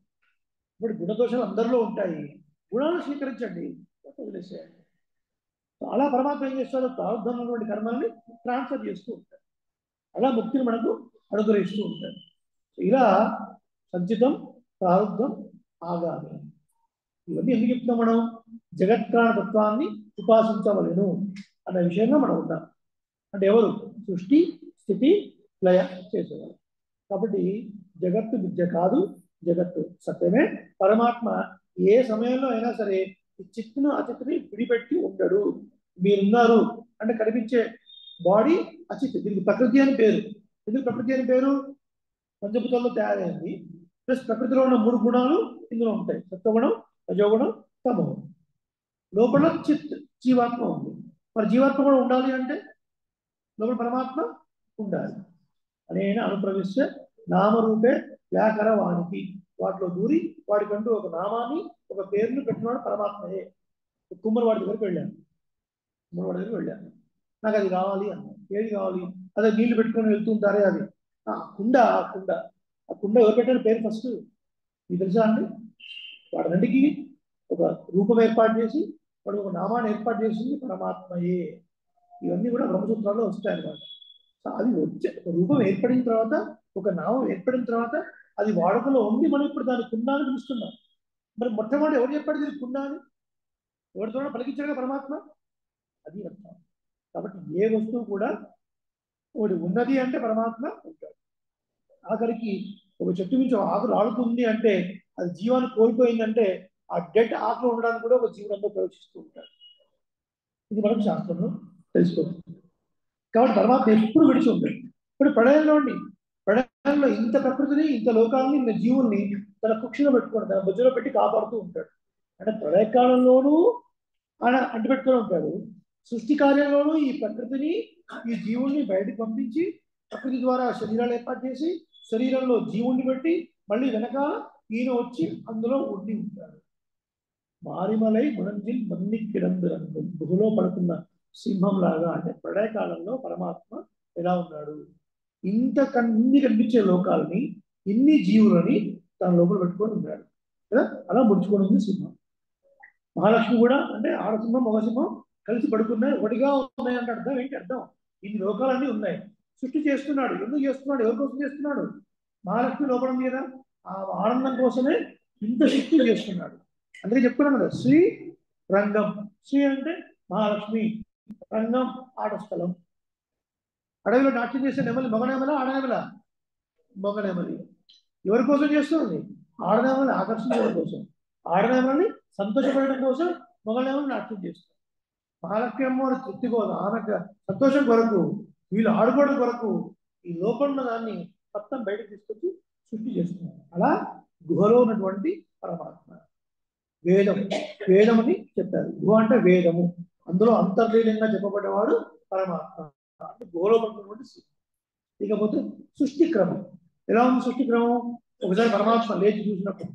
[SPEAKER 1] ఇప్పుడు గుణదోషాలు అందరిలో ఉంటాయి. గుణాలను స్వీకరించండి, వదిలేసేయండి. అలా పరమాత్మ ఏం చేస్తాడు? ప్రారంభం ఉన్నటువంటి కర్మల్ని ట్రాన్స్ఫర్ చేస్తూ ఉంటాడు. అలా ముక్తిని మనకు అనుగ్రహిస్తూ ఉంటాడు. ఇలా సంచితం, ప్రారంభం, ఆగామి, ఇవన్నీ ఎందుకు చెప్తాం? మనం జగత్కారణ తత్వాన్ని ఉపాసించవలను అన్న విషయంలో మనం ఉంటాం. అంటే ఎవరు? సృష్టి, స్థితి, లయ చేసేవారు. కాబట్టి జగత్తు విద్య కాదు, జగత్తు సత్యమే. పరమాత్మ ఏ సమయంలో అయినా సరే ఈ చిత్తును అచిత్తుని విడిపెట్టి ఉండడు. మీరున్నారు అంటే కనిపించే బాడీ అచిత్, దీనికి ప్రకృతి అని పేరు. ఎందుకు ప్రకృతి అని పేరు? పంచభూతాల్లో తయారైంది. ప్లస్ ప్రకృతిలో ఉన్న 3 గుణాలు ఇందులో ఉంటాయి: సత్వగుణం, రజోగుణం, తమోగుణం. లోపల చిత్ జీవాత్మ ఉంది. మరి జీవాత్మ కూడా ఉండాలి అంటే లోపల పరమాత్మ ఉండాలి. అనేన అనుప్రవిశ్య నామరూపే వ్యాకరవానికి, వాటిలో దూరి వాడికంటూ ఒక నామాన్ని, ఒక పేరును పెట్టినవాడు పరమాత్మయే. కుమ్మరివాడి దగ్గరికి వెళ్ళాను, నాకు అది కావాలి అన్న. ఏది కావాలి? అదే నీళ్లు పెట్టుకొని వెళ్తుంటారే అది కుండ. ఆ కుండ ఎవరు పెట్టారు పేరు ఫస్ట్? మీకు తెలుసా అండి? వాడి రెండుకి ఒక రూపం ఏర్పాటు చేసి వాడు ఒక నామాన్ని ఏర్పాటు చేసింది పరమాత్మయే. ఇవన్నీ కూడా బ్రహ్మసూత్రాల్లో వస్తాయి అన్నమాట. అది వచ్చే ఒక రూపం ఏర్పడిన తర్వాత, ఒక నామం ఏర్పడిన తర్వాత అది వాడుకలో ఉంది. మనం ఇప్పుడు దాన్ని కుండాన్ని పిలుస్తున్నాం. మరి మొట్టమొదటి ఎవరు చెప్పాడు దీనికి కుండ అని? ఎవరితో పలికించాడుగా పరమాత్మ. అది అర్థం. కాబట్టి ఏ వస్తువు కూడా ఒకటి ఉన్నది అంటే పరమాత్మ ఉంటాడు. ఆఖరికి ఒక చెట్టు నుంచి ఆకు రాలుతుంది అంటే అది జీవాన్ని కోల్పోయిందంటే ఆ డెడ్ ఆకులు ఉండడానికి కూడా ఒక జీవుడంలో ప్రవేశిస్తూ ఉంటాడు. ఇది మనం శాస్త్రంలో తెలుసుకోవచ్చు. కాబట్టి పరమాత్మ ఎప్పుడు విడిచి ఉంటాడు. ఇప్పుడు ప్రళయంలో ఇంత ప్రకృతిని, ఇంత లోకాలని, ఇంత జీవుల్ని తన కుక్షిలో పెట్టుకోండి, తన బుజ్జలో పెట్టి కాపాడుతూ ఉంటాడు. అంటే ప్రళయకాలంలోనూ ఆయన అంటిపెట్టుకుని ఉంటాడు. సృష్టి కార్యంలోనూ ఈ ప్రకృతిని, ఈ జీవుల్ని బయటకు పంపించి ప్రకృతి ద్వారా శరీరాలు ఏర్పాటు చేసి శరీరంలో జీవుణ్ణి పెట్టి మళ్ళీ వెనకాల ఈయన వచ్చి అందులో ఉండి ఉంటాడు. మారిమలై గుణంజిల్ మన్ని కిడందురంగు గుహలో పడుతున్న సింహం లాగా. అంటే ప్రళయకాలంలో పరమాత్మ ఎలా ఉన్నాడు? ఇన్ని కనిపించే లోకాలని, ఇన్ని జీవులని తన లోపల పెట్టుకొని ఉన్నాడు కదా. అలా ముడుచుకొని ఉంది సింహం. మహాలక్ష్మి కూడా అంటే ఆడసింహం మగసింహం కలిసి పడుకున్నాయి, ఒకటిగా ఉన్నాయి అంటే అర్థం ఏంటి? అర్థం ఇన్ని లోకాలన్నీ ఉన్నాయి. సృష్టి చేస్తున్నాడు. ఎందుకు చేస్తున్నాడు? ఎవరి కోసం చేస్తున్నాడు? మహాలక్ష్మి లోపల ఉంది కదా, ఆ ఆనందం కోసమే ఇంత సృష్టి చేస్తున్నాడు. అందుకే చెప్తున్నాను కదా, శ్రీ రంగం. శ్రీ అంటే మహాలక్ష్మి, రంగం ఆటస్థలం. అడవిలో నాట్యం చేసే నెమలి మగనేమల, ఆడనేమల? మగనేమలి. ఎవరి కోసం చేస్తుంది? ఆడనేమల్ని ఆకర్షించడం కోసం, ఆడనేమల్ని సంతోషపడడం కోసం మగనేమల్ని నాట్యం చేస్తుంది. మహాలక్ష్మి అమ్మవారి తృప్తి కోసం, ఆమె సంతోషం కొరకు, వీళ్ళు ఆడుకోవడం కొరకు ఈ లోపల ఉన్న దాన్ని మొత్తం బయటకు తీసుకొచ్చి సృష్టి చేస్తున్నారు. అలా గుహలో ఉన్నటువంటి పరమాత్మ. వేదం, వేదం అని చెప్పారు. గుహ అంటే వేదము, అందులో అంతర్లీనంగా చెప్పబడ్డవాడు పరమాత్మ. అంటే గుహలో పడుతున్నటువంటి స్థితి. ఇకపోతే సృష్టి క్రమం ఎలా ఉంది? సృష్టి క్రమం ఒకసారి పరమాత్మ లేచి చూసినప్పుడు,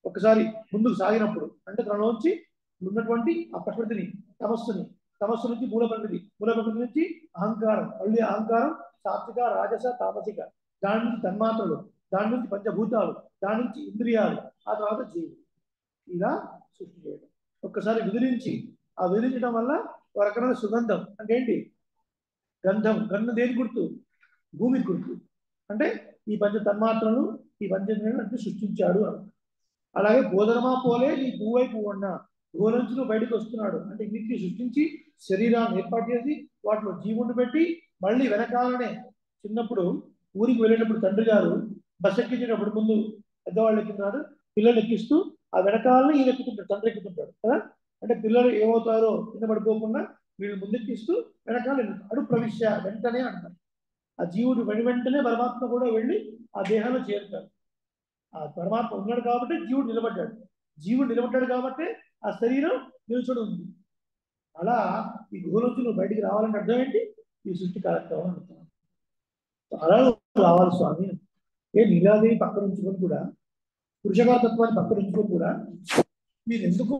[SPEAKER 1] ఒకసారి ముందుకు సాగినప్పుడు, అంటే తనలోంచి ఉన్నటువంటి ఆ ప్రకృతిని, తమస్సు నుంచి మూల ప్రకృతి నుంచి అహంకారం, మళ్ళీ అహంకారం సాత్విక, రాజస, తామసిక, దాని నుంచి తన్మాత్రలు, దాని నుంచి పంచభూతాలు, దాని నుంచి ఇంద్రియాలు, ఆ తర్వాత జీవులు, ఇలా సృష్టి చేయడం. ఒక్కసారి విదిలించి, ఆ విదిలించడం వల్ల ఒక రకమైన సుగంధం. అంటే ఏంటి? గంధం. గంధం దేని గుర్తు? భూమి గుర్తు. అంటే ఈ పంచ తన్మాత్రలు, ఈ పంచేంద్రియాలు అంటే సృష్టించాడు అని. అలాగే బోధనమా పోలే నీ భూవై పువ్వన్న, భూల నుంచి నువ్వు బయటకు వస్తున్నాడు అంటే ఇన్నింటినీ సృష్టించి శరీరాన్ని ఏర్పాటు చేసి వాటిలో జీవుని పెట్టి మళ్ళీ వెనకాలనే చిన్నప్పుడు ఊరికి వెళ్ళేటప్పుడు తండ్రి గారు బస్ ఎక్కించేటప్పుడు ముందు పెద్దవాళ్ళు ఎక్కింటారు, పిల్లలు ఎక్కిస్తూ ఆ వెనకాలని ఈయన ఎక్కుతుంటాడు, తండ్రి ఎక్కుతుంటాడు కదా. అంటే పిల్లలు ఏమవుతారో కింద పడిపోకుండా వీళ్ళు ముందెక్కిస్తూ వెనకాల అడు ప్రవిశ్య వెంటనే అంటారు. ఆ జీవుడు వెంటనే పరమాత్మ కూడా వెళ్ళి ఆ దేహంలో చేరుతాడు. ఆ పరమాత్మ ఉన్నాడు కాబట్టి జీవుడు నిలబడ్డాడు, జీవుడు నిలబడ్డాడు కాబట్టి ఆ శరీరం నిల్చొని ఉంది. అలా ఈ గుహ నుంచి నువ్వు బయటికి రావాలంటే అర్థం ఏంటి? ఈ సృష్టి కార్యక్రమం అంటున్నాను. అలా రావాలి స్వామి. నీలాదేవి పక్కన ఉంచుకొని కూడా, పురుషకాతత్వాన్ని పక్కన ఉంచుకొని కూడా మీరు ఎందుకు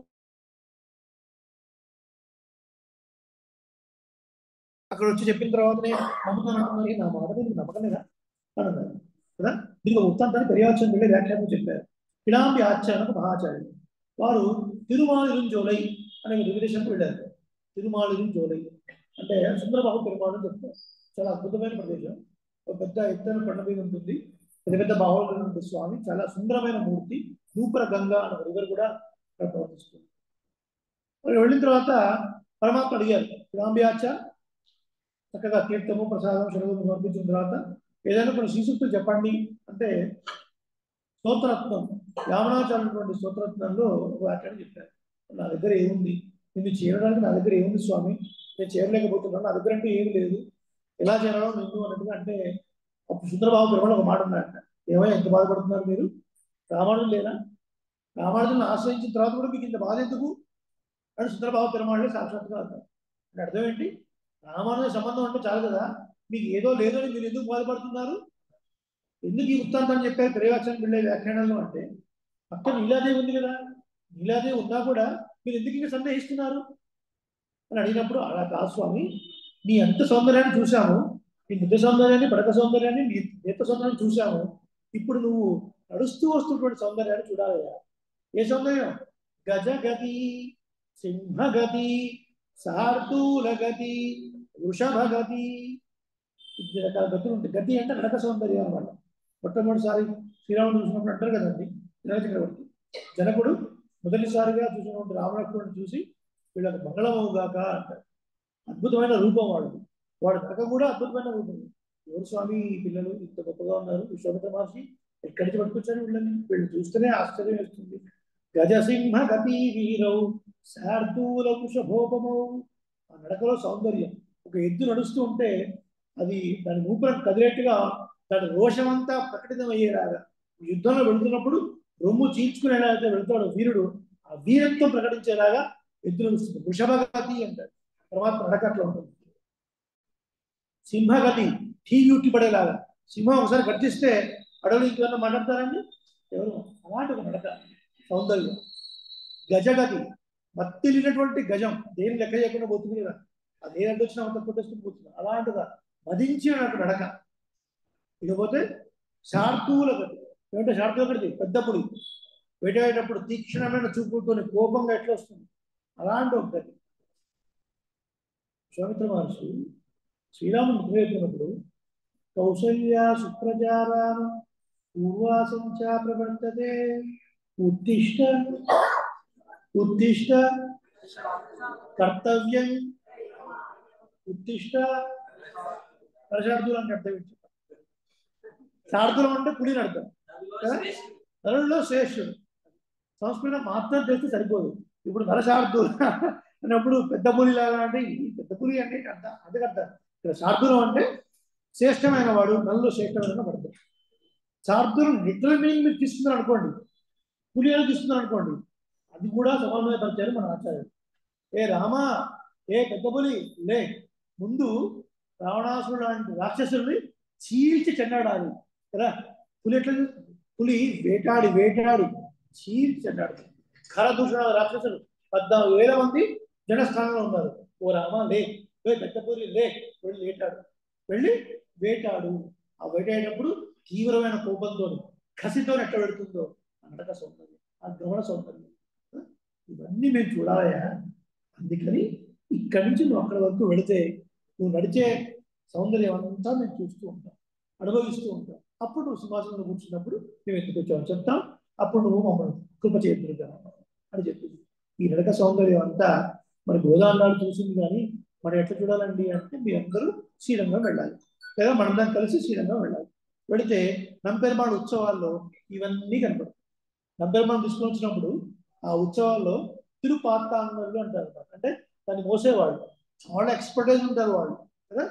[SPEAKER 1] అక్కడ వచ్చి చెప్పిన తర్వాతనే నమ్ముతానంటున్నారు? నా మాట మీద నమ్మకం లేదా అన్నారు కదా. దీనికి వృత్తాంతాన్ని పెరియాచరణ వెళ్ళి వ్యాఖ్యానం చెప్పారు. ఇలాంటి ఆచార్యులకు మహాచార్యులు వారు తిరుమాలిరుంజోలై అనే విదేశానికి వెళ్ళారు. తిరుమాలిరుంజోలై అంటే సుందరబాబు పెరుమాళ్ అని చెప్తారు. చాలా అద్భుతమైన ప్రదేశం. ఒక పెద్ద ఎత్తైన కొండ మీద ఉంటుంది. పెద్ద పెద్ద బాహువులు స్వామి, చాలా సుందరమైన మూర్తి. నూపుర గంగా అనే రివర్ కూడా అక్కడ ప్రవర్తిస్తుంది. వెళ్ళిన తర్వాత పరమాత్మ అడిగారు, ఇలాంబియాచ చక్కగా తీర్థము, ప్రసాదం, శరవము సమర్పించిన తర్వాత ఏదైనా కొన్ని శ్రీసూక్తులు చెప్పండి అంటే స్తోత్రరత్నం, యామనాచార్యుటువంటి స్తోత్రరత్నంలో ఒక వ్యాఖ్యానం చెప్పారు. నా దగ్గర ఏముంది, నిన్ను చేరడానికి నా దగ్గర ఏముంది స్వామి, నేను చేరలేకపోతున్నాను, నా దగ్గర అంటే ఏమి లేదు, ఎలా చేరాలో నిన్ను అన్నట్టుగా. అంటే అప్పుడు సుందరబాబు పెరుమాళ్ ఒక మాట ఉన్నారంట, ఏమైనా ఎంత బాధపడుతున్నారు మీరు, రామానుజులు లేదా, రామానుజులను ఆశ్రయించిన తర్వాత కూడా మీకు ఇంత బాధ ఎందుకు అని సుందరబాబు పెరుమాళ్ళే సాక్షాత్గా అంటారు. అంటే అర్థం ఏంటి? రామానుజ సంబంధం అంటే చాలు కదా, మీకు ఏదో లేదని మీరు ఎందుకు బాధపడుతున్నారు, ఎందుకు ఈ వృత్తాంతాన్ని చెప్పారు పెరియాచరణ వెళ్ళే వ్యాఖ్యానాల్లో అంటే పక్కన నీలాదేవి ఉంది కదా, నీలాదేవి ఉన్నా కూడా మీరు ఎందుకు ఇంకా సందేహిస్తున్నారు అని అడిగినప్పుడు, అలా కాదు స్వామి, నీ అంత సౌందర్యాన్ని చూశాము, నీ నిజ సౌందర్యాన్ని, పడక సౌందర్యాన్ని, నీ నేత సౌందర్యాన్ని చూశాము, ఇప్పుడు నువ్వు నడుస్తూ వస్తున్నటువంటి సౌందర్యాన్ని చూడాలయ్యా. ఏ సౌందర్యం? గజగతి, సింహగతి, శార్దూలగతి, వృషభగతి, ఇన్ని రకాల గతులు ఉంటాయి. గతి అంటే నడక సౌందర్యం అనమాట. మొట్టమొదటిసారి శ్రీరాముడు చూసినప్పుడు అంటారు కదండి, చక్రవర్తి జనకుడు మొదటిసారిగా చూసినటువంటి రామలక్ష్మణుని చూసి వీళ్ళకి మంగళమవుగాక అంటారు. అద్భుతమైన రూపం వాడు. వాడు నడక కూడా అద్భుతమైన రూపం. ఎవరు స్వామి ఈ పిల్లలు ఇంత గొప్పగా ఉన్నారు, విశ్వామిత్ర మహర్షి ఎక్కడి నుంచి పట్టుకొచ్చారు వీళ్ళని? వీళ్ళు చూస్తేనే ఆశ్చర్యం వేస్తుంది. గజసింహ గతి వీరౌ శార్దూల కుశభోపమౌ. ఆ నడకలో సౌందర్యం. ఒక ఎద్దు నడుస్తూ ఉంటే అది దాని ఊపిరి కదిలేట్టుగా దాని రోషమంతా ప్రకటితమయ్యేలాగా, యుద్ధంలో వెళుతున్నప్పుడు రొమ్ము చీల్చుకునేలా అయితే వెళ్తాడు వీరుడు, ఆ వీరత్వం ప్రకటించేలాగా ఎద్దు నడుస్తుంది. వృషభగతి అంటారు. తర్వాత నడక అట్లా ఉంటుంది. సింహగతి ఠీయూటి పడేలాగా. సింహం ఒకసారి గర్జిస్తే అడవులు ఇంకేమన్నా మాట్లాడతారండి ఎవరు? అలాంటి ఒక నడక సౌందర్యం. గజగతి మత్తిలినటువంటి గజం, దేని లెక్క చేయకుండా పోతుంది కదా, అది ఏ వచ్చినా అంత కొట్టేసుకుని పోతుంది. అలాంటిగా మదించిన నడక. ఇకపోతే శార్దూల గతి. ఏమంటే శార్దూల గతి పెద్ద పులి వేటాడేటప్పుడు తీక్షణమైన చూపులతోని కోపంగా ఎట్లా వస్తుంది, అలాంటి ఒక గతి. విశ్వామిత్ర మహర్షి శ్రీరాముని నిద్రపోతున్నప్పుడు కౌసల్య సుప్రజారామ పూర్వాసం చ ప్రవర్తతే ఉత్తిష్ట ఉత్తిష్ట కర్తవ్యం ఉత్తిష్ట. శార్దూలం అంటే అర్థం ఏంటి? శార్దూలం అంటే పులిని అర్థం కదా. నరుల్లో శ్రేష్ఠుడు. సంస్కృతం మాత్రం చేస్తే సరిపోదు. ఇప్పుడు నరశార్దూల అన్నప్పుడు పెద్ద పులి లాగా అంటే ఈ పెద్ద పులి అంటే అర్థం అందుకు అర్థం. ఇక్కడ శార్దూలం అంటే శ్రేష్టమైన వాడు, నల్లు శ్రేష్టమైన పడతాడు. శార్దూలం లిటరల్ మీనింగ్ మీరు తీసుకున్నారు అనుకోండి, పులి అని తీసుకున్నారు అనుకోండి, అది కూడా సమన్వయపరిచారు మన ఆచార్యులు. ఏ రామా, ఏ పెద్ద పులి లే, ముందు రావణాసురుడు లాంటి రాక్షసుల్ని చీల్చి చెండాడాలి కదా. పులి ఎట్లా? పులి వేటాడి వేటాడి చీల్చి చెండాడు. ఖరదూషణ రాక్షసులు 14,000 మంది జనస్థానంలో ఉన్నారు. ఓ రామా లే, పెద్ద పులి లే, వెళ్ళి వేటాడు, వెళ్ళి వేటాడు. ఆ వేటాడినప్పుడు తీవ్రమైన కోపంతో కసితో ఎట్లా పెడుతుందో ఆ నడక సౌందర్యం, ఆ గమన సౌందర్యం, ఇవన్నీ మేము చూడాలయా. అందుకని ఇక్కడి నుంచి నువ్వు అక్కడి వరకు వెళితే నువ్వు నడిచే సౌందర్యం అంతా మేము చూస్తూ ఉంటాం, అనుభవిస్తూ ఉంటాం. అప్పుడు నువ్వు సింహాసనంలో కూర్చున్నప్పుడు మేము ఎందుకు వచ్చామని చెప్తాం. అప్పుడు నువ్వు మమ్మల్ని కృప చేతులుగా అని చెప్పింది. ఈ నడక సౌందర్యం అంతా మరి గోదావరి చూసింది. కానీ మనం ఎట్లా చూడాలండి అంటే మీరందరూ శ్రీరంగం వెళ్ళాలి, లేదా మనందరం కలిసి శ్రీరంగం వెళ్ళాలి. వెళితే నంపెరుమాళ్ ఉత్సవాల్లో ఇవన్నీ కనపడతాయి. నంపెరుమాళ్ తీసుకొని వచ్చినప్పుడు ఆ ఉత్సవాల్లో తిరుపాత్తాంగళ్ళు అంటారు అన్నమాట. అంటే దాన్ని మోసేవాళ్ళు చాలా ఎక్స్పర్టైజ్ ఉంటారు వాళ్ళు కదా.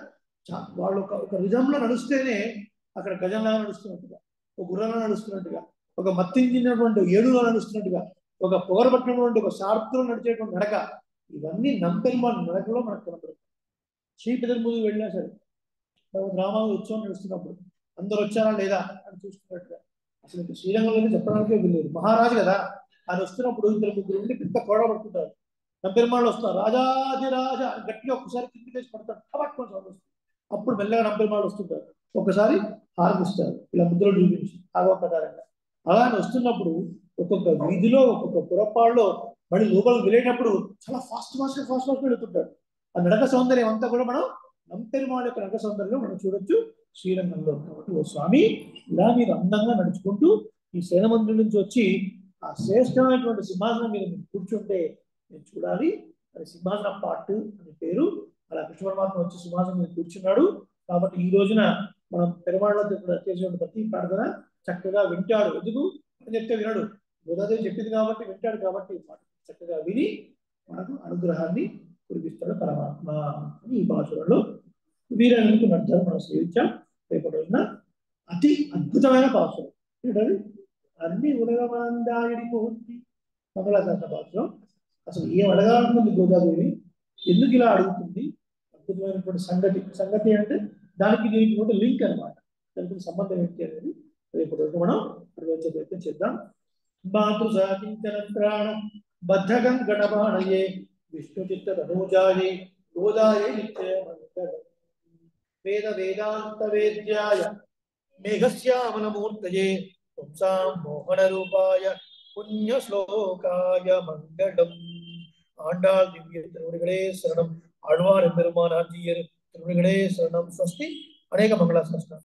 [SPEAKER 1] వాళ్ళు ఒక రిజంలో నడుస్తేనే అక్కడ గజంలాగా నడుస్తున్నట్టుగా, ఒక గుర్రంలో నడుస్తున్నట్టుగా, ఒక మత్తించినటువంటి ఏడులో నడుస్తున్నట్టుగా, ఒక పొగరబట్టినటువంటి ఒక శార్దులో నడిచేటువంటి నడక, ఇవన్నీ నంపెరుమాళ్ నడకలో మనకు కనపడుతుంది. శ్రీపెదర్మూది వెళ్ళినా సరే గ్రామాల ఉత్సవం నడుస్తున్నప్పుడు అందరు వచ్చారా లేదా అని చూస్తున్నట్టుగా, అసలు శ్రీరంగంలో చెప్పడానికే వెళ్ళలేదు. మహారాజు కదా, ఆయన వస్తున్నప్పుడు 2-3 ఉండి పెద్ద కోడ పడుతుంటారు. నంపెరుమాళ్ళు వస్తారు, రాజాదిరాజ గట్టిగా ఒక్కసారి కింది వేసి పడతారు, పట్టుకొని సౌండ్ వస్తుంది. అప్పుడు మెల్లగా నంపెరుమాళ్ళు వస్తుంటారు, ఒకసారి హారమిస్తారు, ఇలా ముద్రలు చూపించి ఆగవ ప్రకారంగా. అలా వస్తున్నప్పుడు ఒక్కొక్క వీధిలో ఒక్కొక్క పురపాడులో మళ్ళీ లోపలికి వెళ్ళేటప్పుడు చాలా ఫాస్ట్ వెళుతుంటాడు. ఆ నడక సౌందర్యం అంతా కూడా మనం నంపెరుమాళ్ యొక్క నడక సౌందర్యంలో మనం చూడొచ్చు శ్రీరంగంలో. కాబట్టి ఓ స్వామి, ఇలా మీరు అందంగా నడుచుకుంటూ ఈ సేనమందిరం నుంచి వచ్చి ఆ శ్రేష్టమైనటువంటి సింహాసనం మీద మీరు కూర్చుంటే నేను చూడాలి. అది సింహాసన పాటు అనే పేరు. అలా కృష్ణ పరమాత్మ వచ్చి సింహాసనం మీద కూర్చున్నాడు. కాబట్టి ఈ రోజున మనం పెరుమాళ్ళలో చేసినటువంటి ప్రతి ప్రార్థన చక్కగా వింటాడు. ఎందుకు అని చెప్తే వినడు, గోదాదేవి చెప్పింది కాబట్టి వింటాడు. కాబట్టి చక్కగా విని మనకు అనుగ్రహాన్ని కురిపిస్తాడు పరమాత్మ అని ఈ భాషలలో వీరనుకున్న అర్థాలు మనం సేవించాం. రేపటి రోజున అతి అద్భుతమైన పాత్రలు ఏంటది? అన్ని ఉలగమందాయుడి పూర్తి మంగళాశాసన పాత్రం. అసలు ఏం అడగాలనుకుంది గోదాదేవి, ఎందుకు ఇలా అడుగుతుంది? అద్భుతమైనటువంటి సంగతి అంటే దానికి దీనికి లింక్ అనమాట. దానికి సంబంధం ఏంటి అనేది రేపటి రోజు మనం నిర్వహించే ప్రయత్నం చేద్దాం. మాతృసాకించన బద్ధకం గణమాణయే విష్ణు చిత్త తనూజాయే గోదాయే నిత్య వేద వేదాంత వేద్యాయ మేఘశ్యామలమూర్తయే పుంసాం మోహన రూపాయ పుణ్య శ్లోకాయ మంగళం. ఆండాళ్ దివ్య తిరువడిகளே శరణం. ఆళ్వార్ ఎம்பெருமானார் ஜீயர் திருவடிகளே శరణం. స్వస్తి. అనేక మంగళాశాసనాలు.